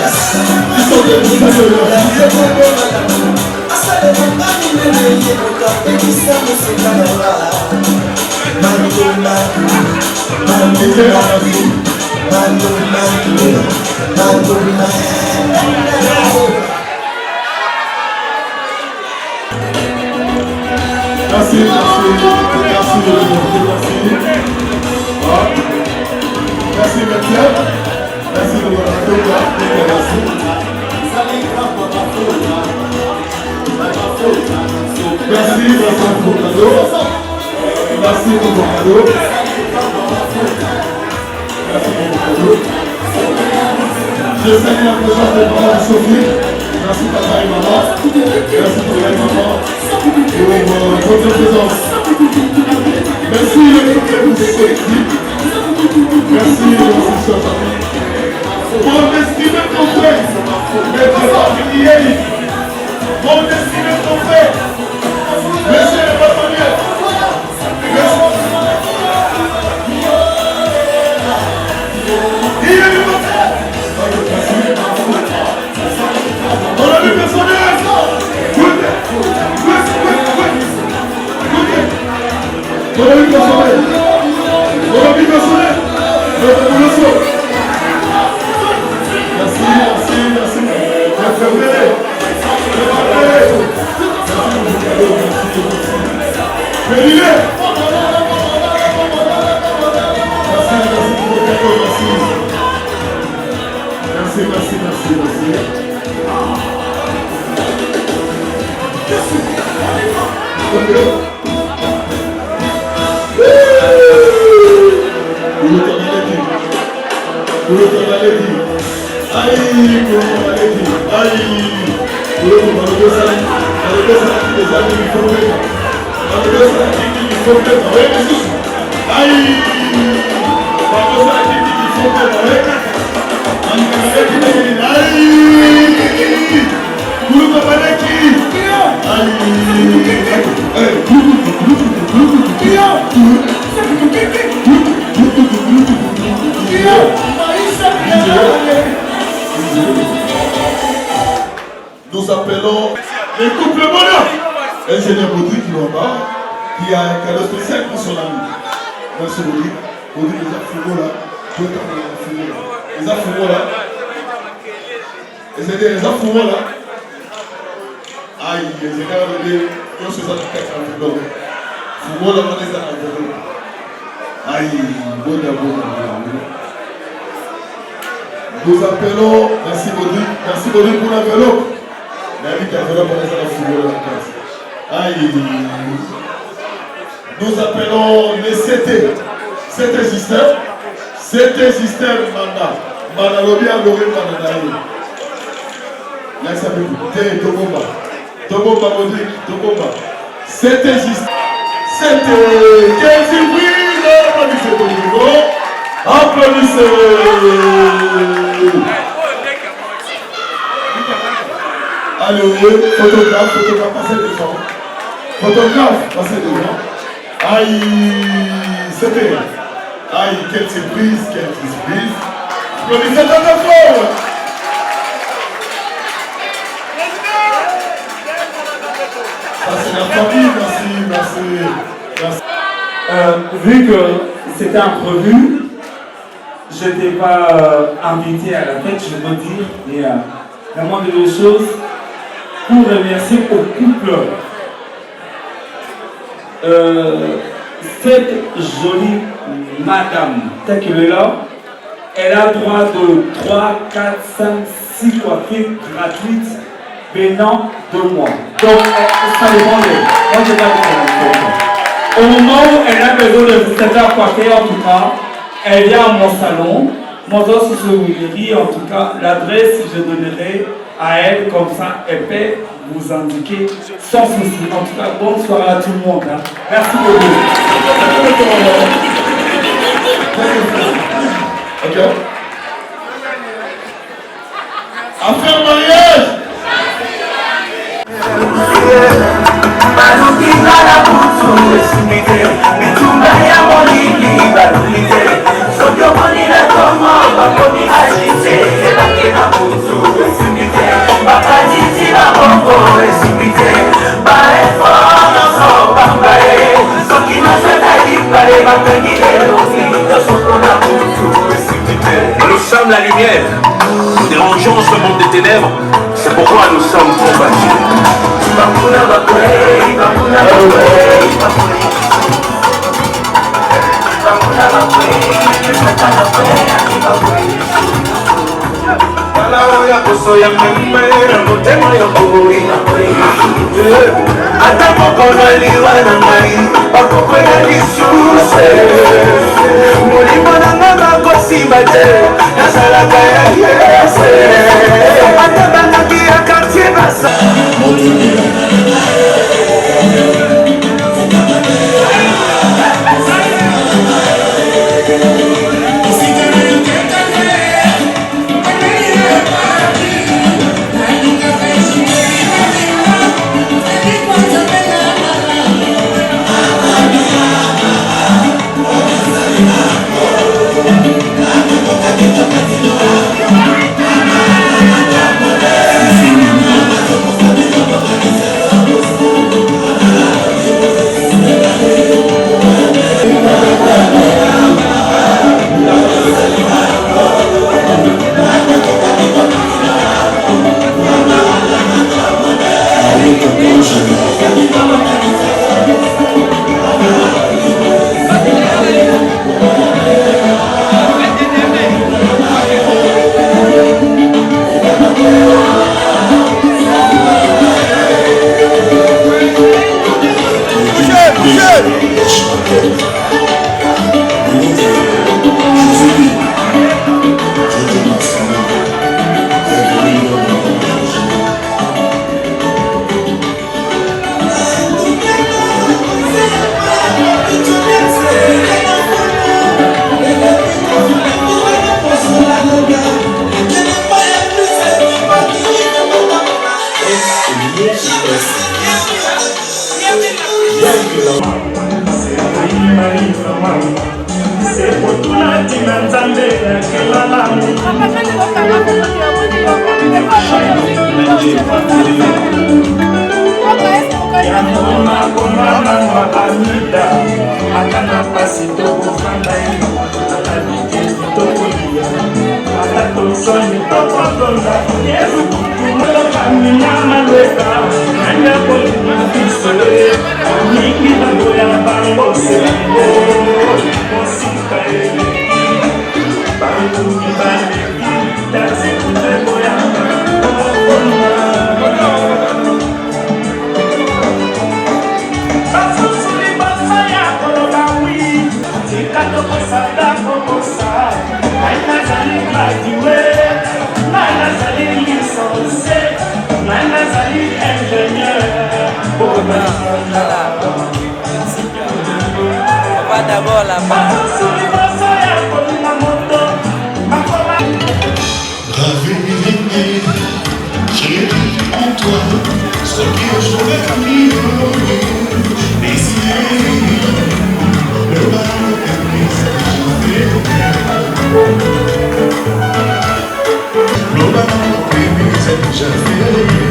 Ils sont venus saluer. Merci, merci Mathieu. Merci de votre merci pour vos cadeaux. Merci pour vos cadeaux. Merci pour vos cadeaux. Je salue la présence de maman Sophie. Merci papa et maman. Merci pour la maman. Pour votre présence. Merci le collectif. Merci chers amis. Mon estimé ton frère, mais tu vas venir. Mon estimé ton frère, monsieur le bâtonnier. Il est le bâtonnier. On a vu personnel. On a vu personnel. On a vu personnel. Merci. Nous appelons les couples bonheur. Ingénieur Baudry qui est là, qui a un cadeau spécial pour son ami. Merci Baudry. Baudry, les affumeaux là. Les affumeaux là. Les affumeaux là. Aïe, les affumeaux là. Ils sont dans le cadre. Fumons là, on les a envoyés. Aïe, bon. Nous appelons, merci Baudry pour l'enveloppe. David a fait la football à la classe. Aïe. Nous appelons les CT système Manda. Manalobi a loré Mananaï. Là, ça veut dire Togomba. Togomba, Baudry, Togomba. CT système. Quelle surprise! Applaudissez Baudry. Applaudissez. Allez, photographe, passez devant. Photographe, passez devant. Aïe, c'était. Aïe, quelle surprise. Applaudissez très fort. Ça, c'est la famille, merci. Vu que c'était imprévu, je n'étais pas invité à la fête, je veux dire, il y a vraiment de choses pour remercier au couple. Cette jolie madame Takewela, elle a droit de 3, 4, 5, 6 coiffures gratuites venant de moi. Donc, ça dépend d'elle. Moi, je n'ai pas de problème. Au moment où elle a besoin de se faire coiffer, en tout cas, elle vient à mon salon. Mon dos sur ce Willy, en tout cas, l'adresse, je donnerai à elle, comme ça, elle peut vous indiquer sans souci. En tout cas, bonne soirée à tout le monde. Hein. Merci beaucoup. Ok. Affaire mariage. Nous sommes la lumière, nous dérangeons ce monde des ténèbres, c'est pourquoi nous sommes combattus. D'abord là-bas. en toi ce qui est joué comme il mais si le ballon est pris, le ballon est pris, c'est déjà fait.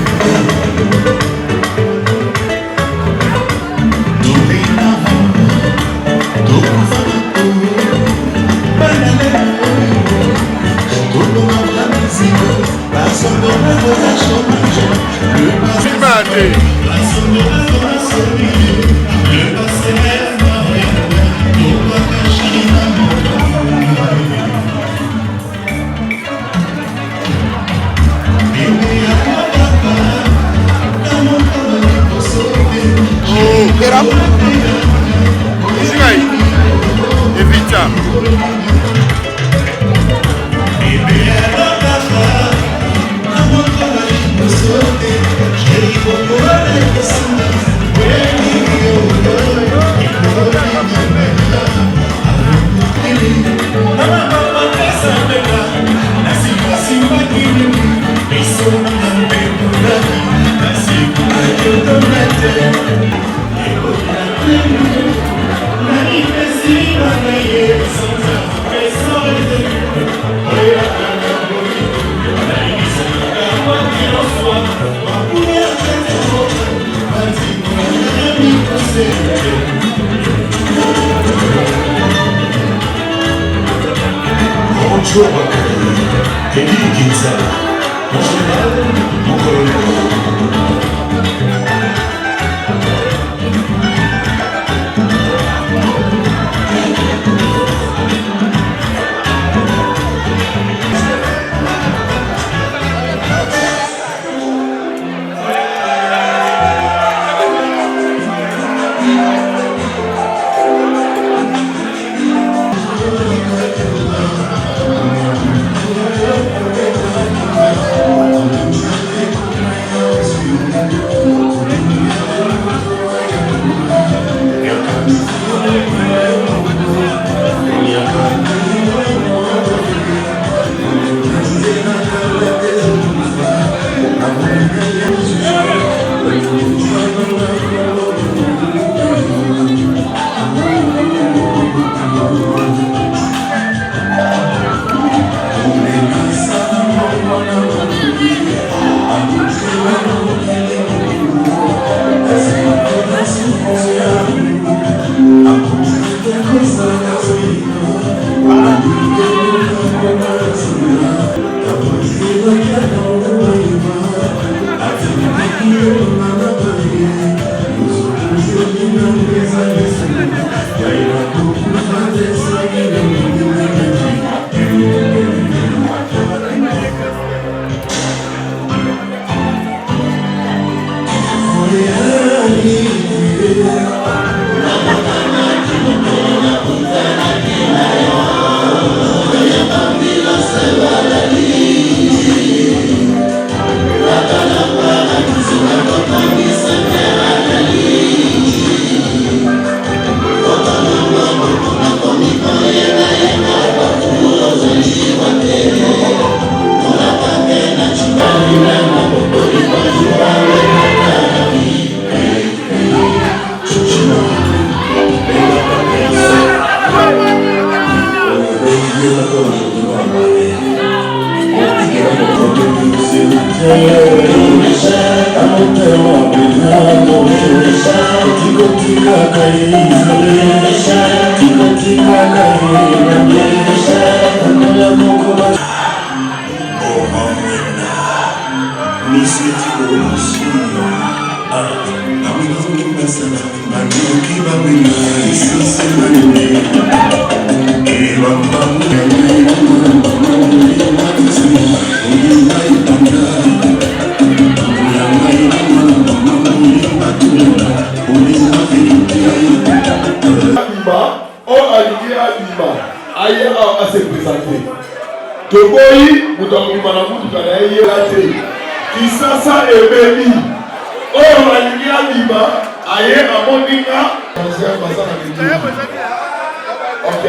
Ok.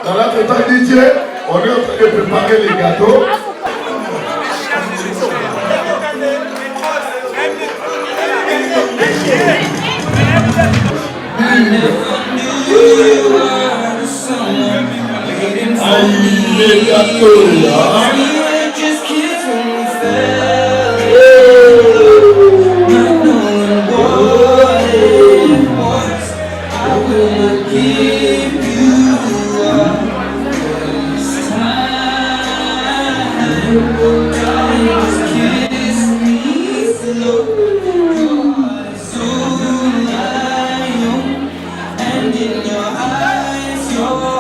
Dans l'entretien DJ, on est en train de préparer les gâteaux. Just kids when we fell, not knowing what it was. I will not give you up this time. Darling, just kiss me slow. You are so lion, and in your eyes, you're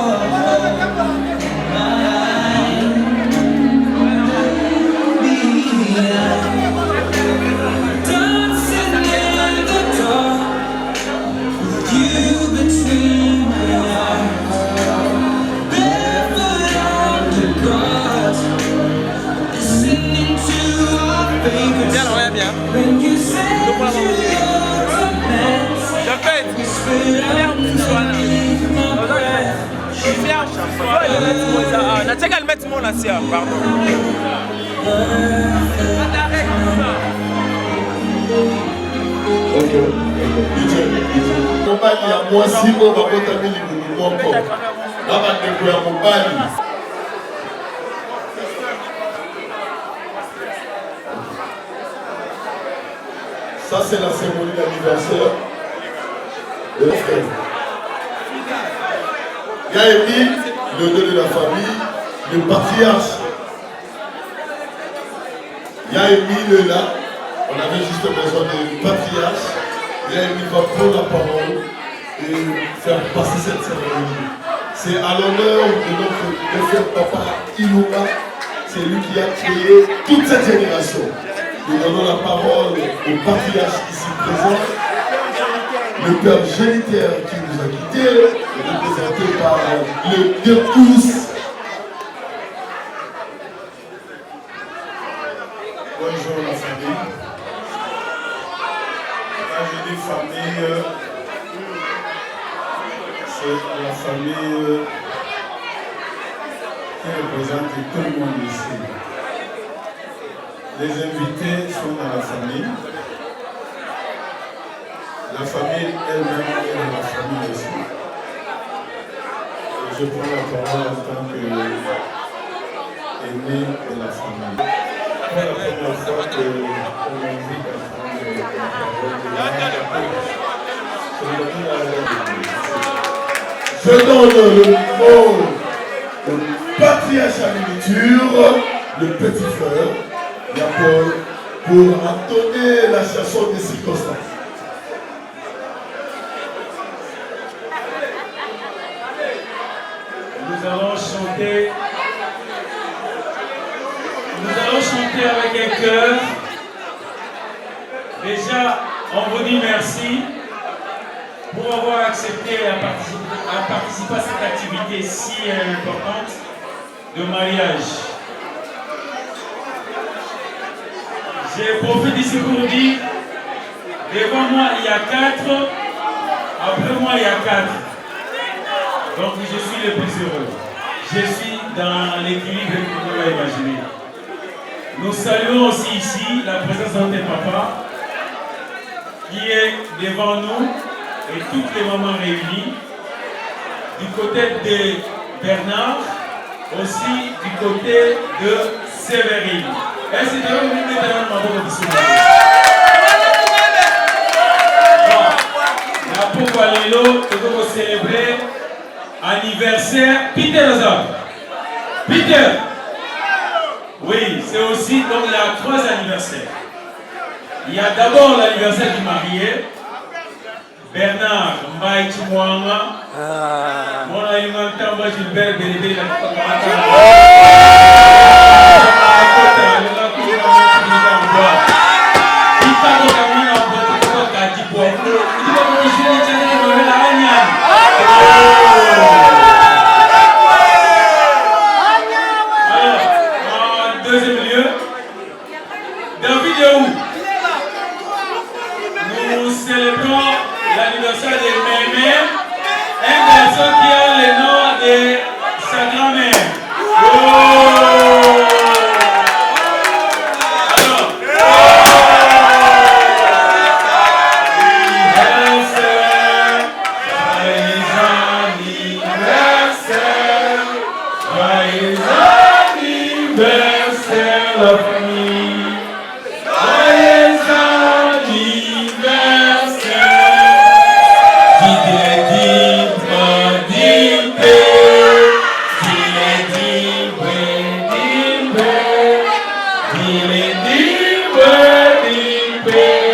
dancing in the dark, you between my arms, barefoot on the grass, listening to our favorite song. When you said you were a mess, whispered underneath my breath. Nataka le mettre mon assiette, pardon. Mobali ya mwasi oyo bakotami libumu moko na bandeko ya mobali. Ça c'est la cérémonie d'anniversaire de mon frère. Il y a Émile, le nœud de la famille, le patriarche. Il y a Émile là, on avait juste besoin de patriarche. Il y a Émile va prendre la parole et faire passer cette cérémonie. C'est à l'honneur de notre frère papa Ilouma, c'est lui qui a créé toute cette génération. Nous donnons la parole au patriarche ici présent, le père génitaire qui nous a quittés, représenté par le Dieu tous. Bonjour la famille. Quand je dis famille, c'est la famille qui représente tout le monde ici. Les invités sont dans la famille. La famille elle-même est dans la famille aussi. Et je prends la parole en tant qu'aîné de la famille. C'est la première fois qu'on m'invite à prendre la parole. Je donne le mot au patriarche à miniature, le petit frère, Paul, pour entonner la chanson des circonstances. Nous allons chanter avec un cœur. Déjà, on vous dit merci pour avoir accepté à participer à cette activité si importante de mariage. Je profite ici pour dire, devant moi il y a 4, après moi il y a 4. Donc je suis le plus heureux. Je suis dans l'équilibre que vous pouvez imaginer. Nous saluons aussi ici la présence de notre papa qui est devant nous et toutes les mamans réunies. Du côté de Bernard, aussi du côté de Séverine. Et c'est d'ailleurs une médaille de la pourquoi Lélo, nous devons célébrer anniversaire Peter Lazare. Peter! Oui, c'est aussi, donc il y a 3 anniversaires. Il y a d'abord l'anniversaire du marié, Bernard Mbaye Chimwanga. Mon alimentant, Gilbert Bédé, la deuxième lieu, David Yahou. Nous célébrons l'anniversaire de Mémé, un garçon qui a le nom de sa grand-mère. anniversaire la famille. Joyeux anniversaire. Dimpe,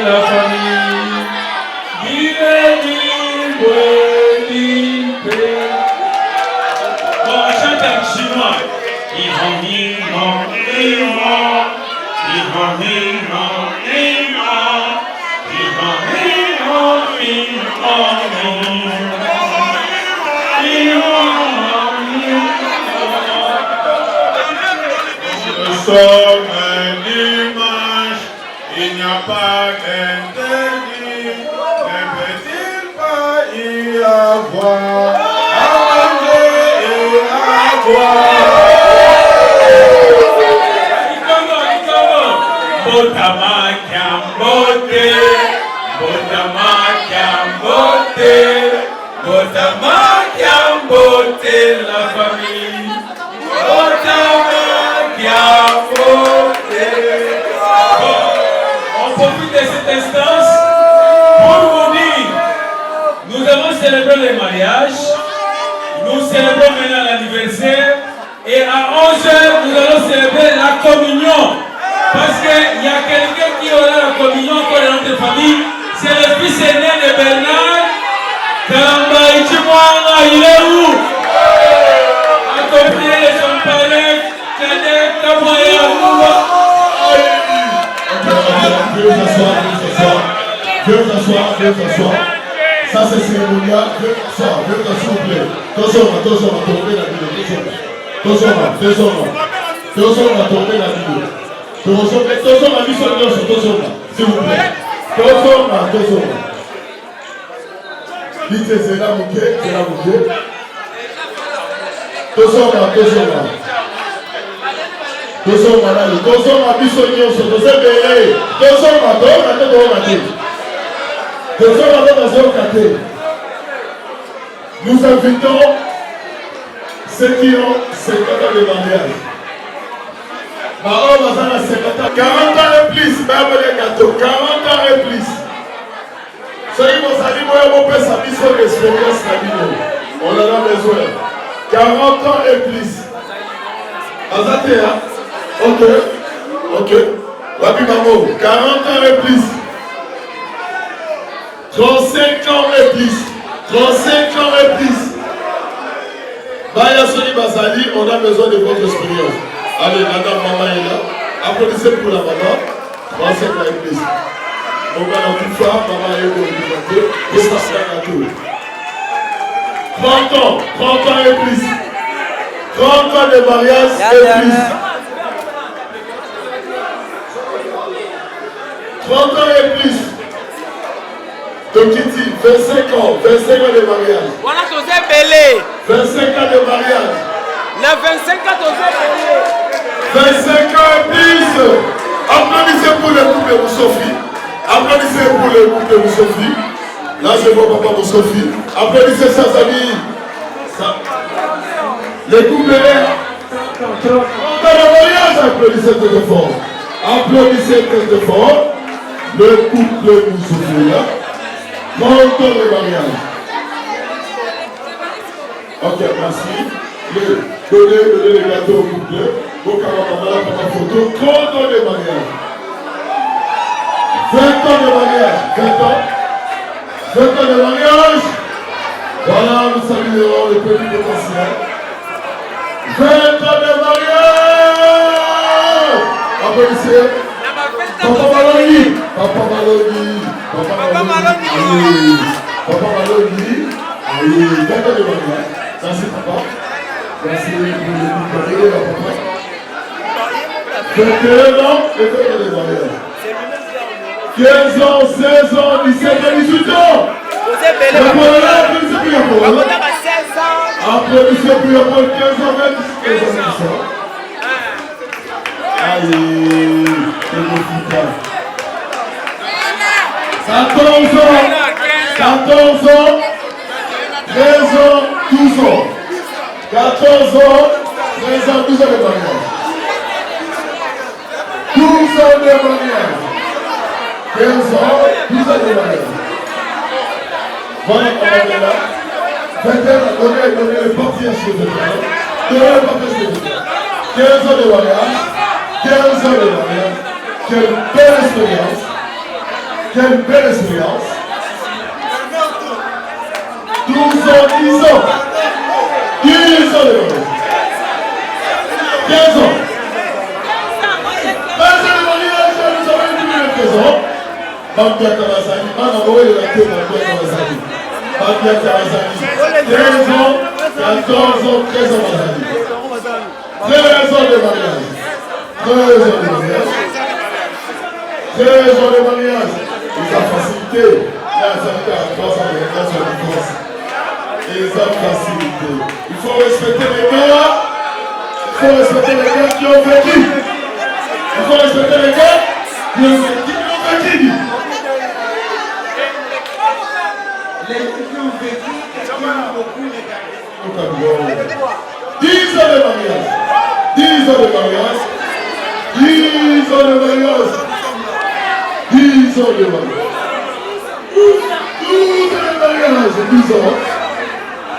la famille. Bon, on chante en chinois. Nous sommes un dimanche, il n'y a pas d'interdit. Ne peut-il pas y avoir à manger et à boire? La famille. On profite de cette instance pour vous dire, nous avons célébré le mariage, nous célébrons maintenant l'anniversaire et à 11h nous allons célébrer la communion. Parce qu'il y a quelqu'un qui aura la communion encore dans notre famille, c'est le fils aîné de Bernard. Il est où? Accompagné de son parrain, Cadet Kamoya. Viens t'asseoir. Ça c'est cérémonial. Viens t'asseoir, s'il vous plaît. Attention, tomber la vidéo. Attention, tomber la vidéo. Attention, s'il vous plaît. Attention. Dites, c'est la bouquet. Attention, nous invitons ceux qui ont 50 ans de mariage. 40 ans et plus, même les gâteaux, 40 ans et plus. Ceux qui vont salir, on en a besoin. 40 ans et plus. Azate, hein? Ok. Wabi Mamo, 40 ans et plus. 35 ans et plus. Baya Soni Basali, on a besoin de votre expérience. Allez, madame, maman est là. Applaudissez pour la maman. 35 ans et plus. On va dans tout faire, maman est pour le gâteau. Et ça sera gâteau. 30 ans et plus. 30 ans de mariage et plus. 30 ans et plus. Tokiti, 25 ans de mariage. Voilà, José Belé. 25 ans de mariage. Le 25 ans, José Belé. 25 ans et plus. Applaudissez pour le couple de Moussofi. Applaudissez pour le couple de Moussofi. Là, je vois papa Moussofi. Applaudissez, chers amis. Les couples de mariage, applaudissez très fort. Le couple Moussofi là. 30 ans de mariage. Ok, merci. Donnez le gâteau au couple. Au camarade, papa photo. 30 ans de mariage. 20 ans de mariage. 20 ans de mariage. Voilà, nous saluerons le petit potentiel. 20 ans de mariage. Applaudissez. Papa Maloni. Oui, 20 ans de mariage. Merci papa. Merci pour le papa. 21 ans et 20 ans de mariage. 15 ans, 16 ans, 17 ans, 18 ans. Applaudissez pour Applaudissez pour 15 ans, 15 ans. Allez, c'est le putain. 14 ans, 13 ans, 12 ans. 14 ans, 13 ans, 12 ans de mariage. ans de mariage. 15 ans, 12 ans de mariage. Voilà, on est là. 21 ans, donnez le papier sur le terrain. Donnez le papier sur le terrain. 15 ans de mariage. 15 ans de mariage. Quelle belle expérience. Quelle belle expérience. 12 ans, 10 ans. 10 ans de mariage. 15 ans. 15 ans de mariage, nous avons été les 15 ans. Bambia Kawasaki, Manaboé de la Côte Bambia Kawasaki. Bambia Kawasaki. 15 ans, 14 ans, 13 ans de mariage. 13 ans de mariage. 13 ans de mariage. 13 ans de mariage. Ils ont facilité. Là, ça fait à 3 ans de mariage sur la force. Ils ont facilité. Il faut respecter les gars. Il faut respecter les gars qui ont vécu. Il faut respecter les gars qui ont vécu. Les qui ont vécu, qui ont beaucoup regardé. 10 ans de mariage. 10 ans de mariage. 10 ans de mariage. 10 ans de mariage. 12 ans de mariage. 10 ans.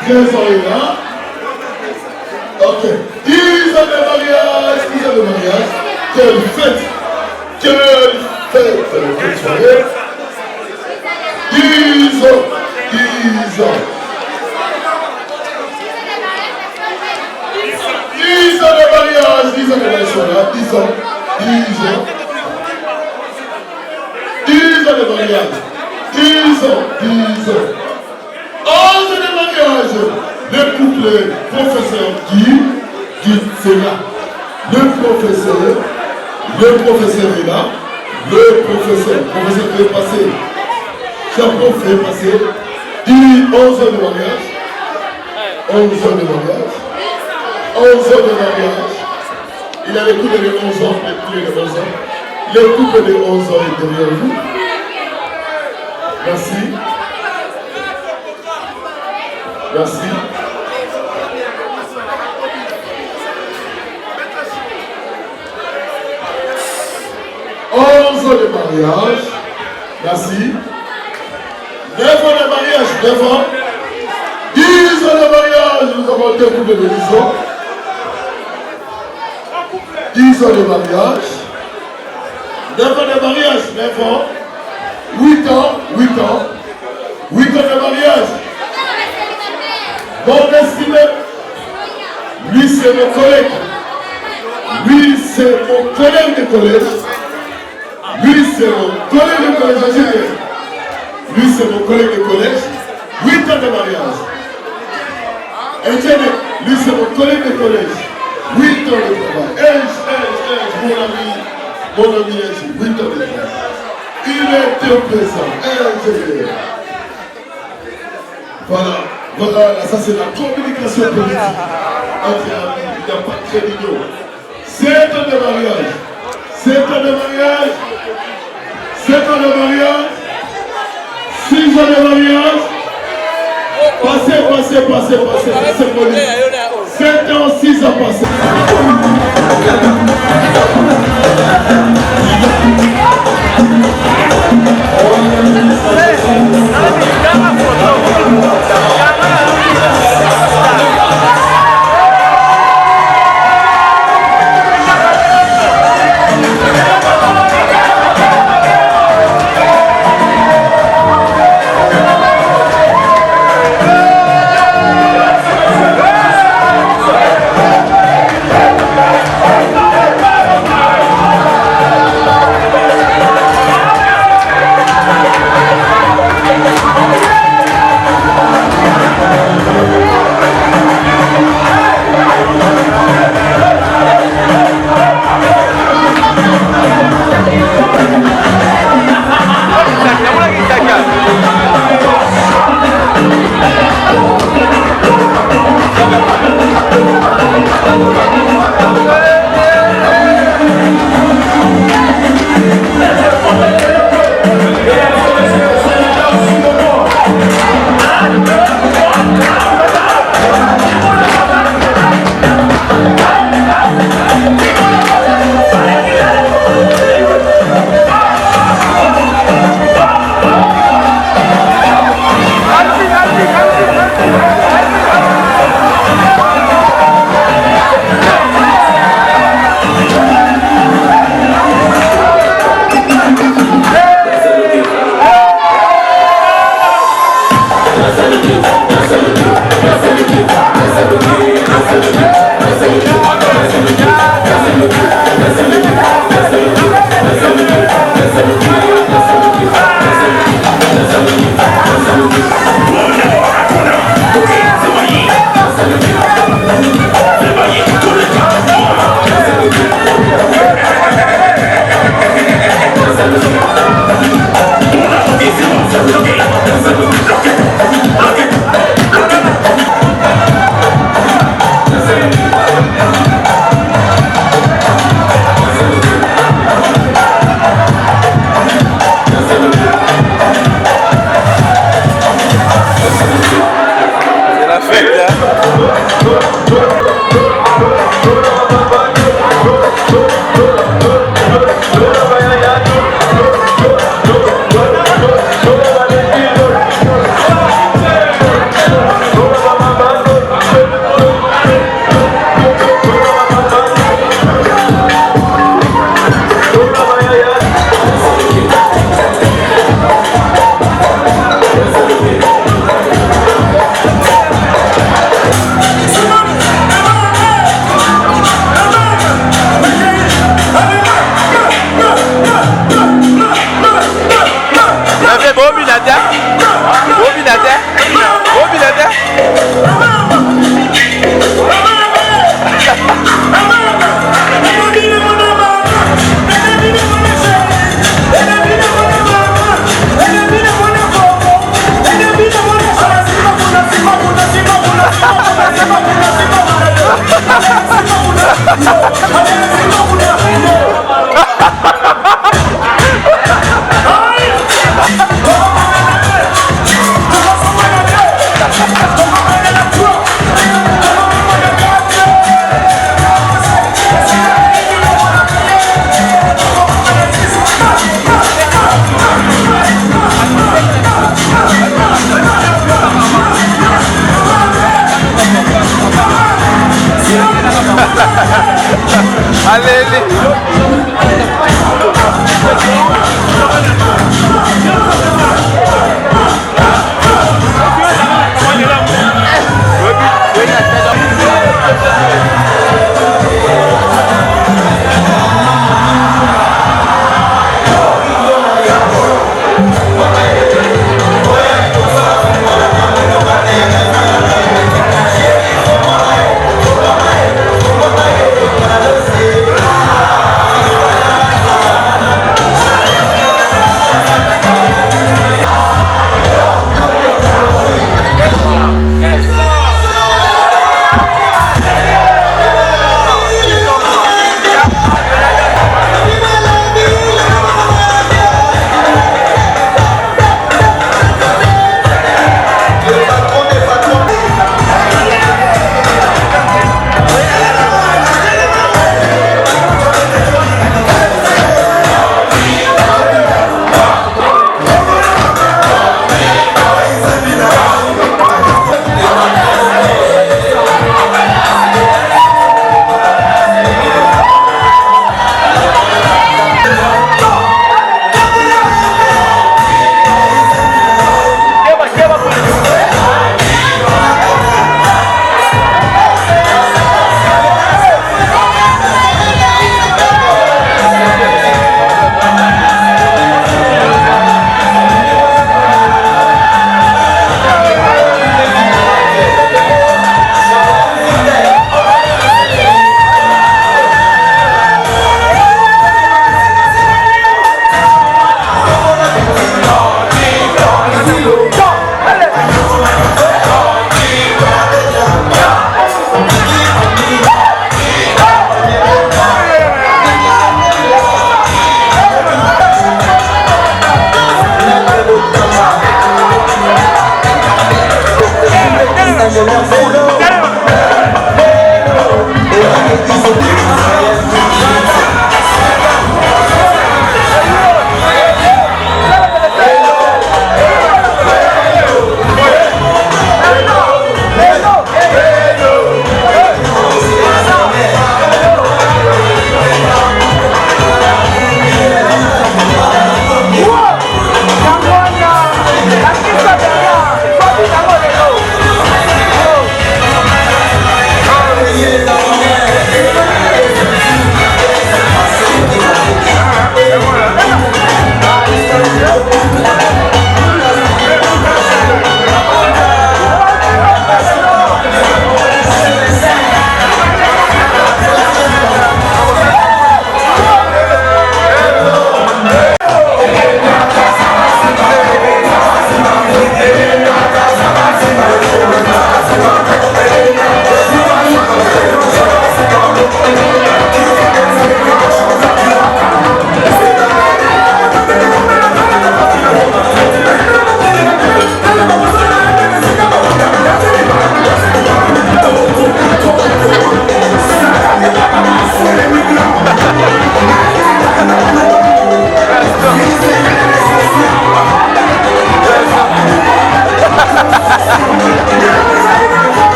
13 ans est là. Ok. 10 ans de mariage. 10 ans de mariage. Quelle fête. Quelle fête. Quelle soirée. 10 ans. 10 ans. 10 ans de mariage, 10 ans de mariage, 10 ans, 10 ans. 10 ans de mariage, 10 ans, 10 ans. 11 de mariage, le couple professeur Guy Sena. Le professeur est là. Le professeur fait passer. Chapeau fait passer. 11 ans de mariage. 11 ans de mariage. 11 ans de mariage. Il a le couple de 11 ans, le couple de 11 ans. Le couple de 11 ans est derrière vous. Merci. Merci. Ans de mariage. Merci. 9 ans de mariage, 9 ans. 10 ans de mariage, nous avons deux couples de 10 ans. 10 ans de mariage. 9 ans de mariage, 9 ans. 8 ans, 8 ans. 8 ans de mariage. Mon estimé, lui c'est mon collègue. Lui c'est mon collègue de collège. Lui c'est mon collègue de collège. Lui c'est mon collègue de collège. 8 ans de mariage. Etienne, lui c'est mon collègue de collège. 8 ans de travail. Mon ami, 8 ans de travail. Il était présent. Voilà, ça c'est la communication politique. Entre amis, il n'y a pas de crédit. 7 ans de mariage. 7 ans de mariage. 7 ans de mariage. 6 ans de mariage. Passez, police. 7 ans, 6 ans passés.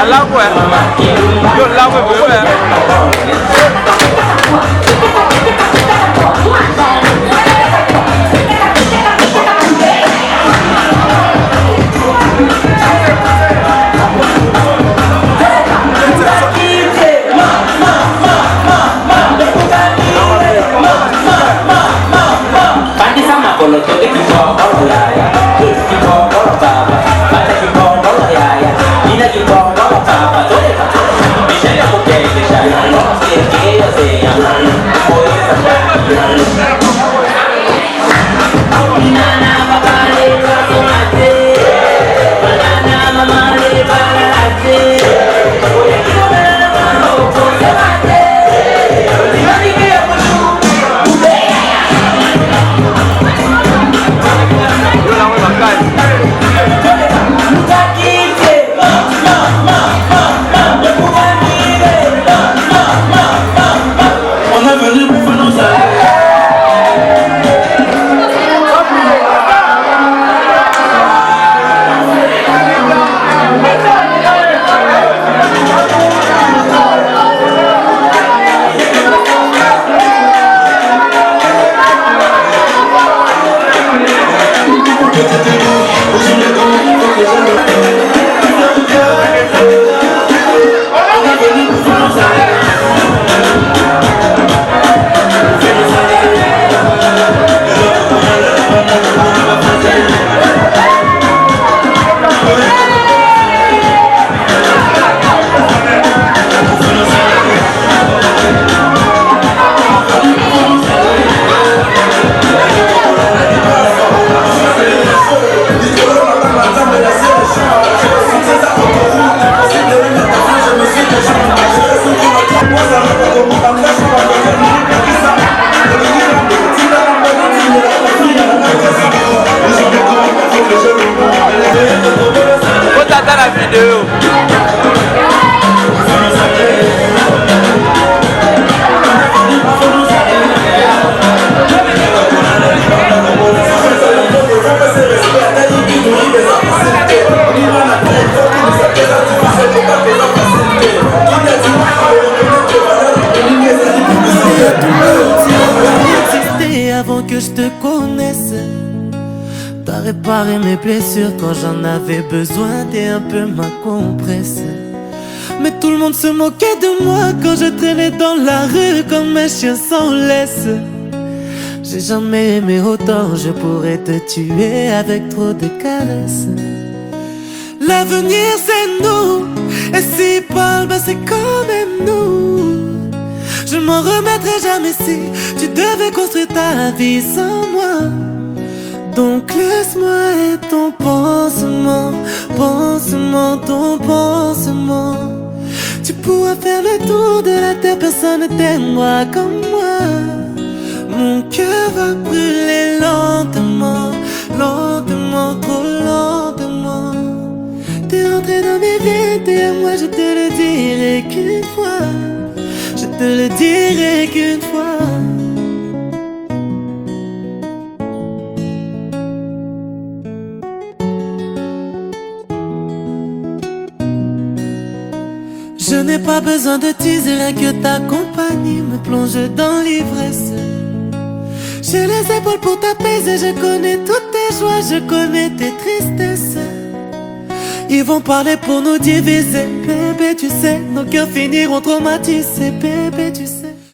langue, yo langue, Avant que je te connaisse, t'as réparé mes blessures quand j'en avais besoin. T'es un peu ma compresse. Mais tout le monde se moquait de moi quand je traînais dans la rue comme un chien sans laisse. J'ai jamais aimé autant, je pourrais te tuer avec trop de caresses. L'avenir c'est nous, et s'il parle, ben c'est quand même nous. Je m'en remettrai jamais si tu devais construire ta vie sans moi. Donc laisse-moi être ton pansement, pansement, ton pansement. Tu pourras faire le tour de la terre, personne ne t'aimera comme moi. Mon cœur va brûler lentement, lentement, trop lentement. T'es rentré dans mes veines, t'es à moi, je te le dirai qu'une fois. Je te le dirai qu'une fois. Je n'ai pas besoin de teaser, rien que ta compagnie me plonge dans l'ivresse. J'ai les épaules pour t'apaiser, je connais toutes tes joies, je connais tes tristesses. Ils vont parler pour nous diviser, bébé tu sais, nos cœurs finiront traumatisés, bébé tu sais.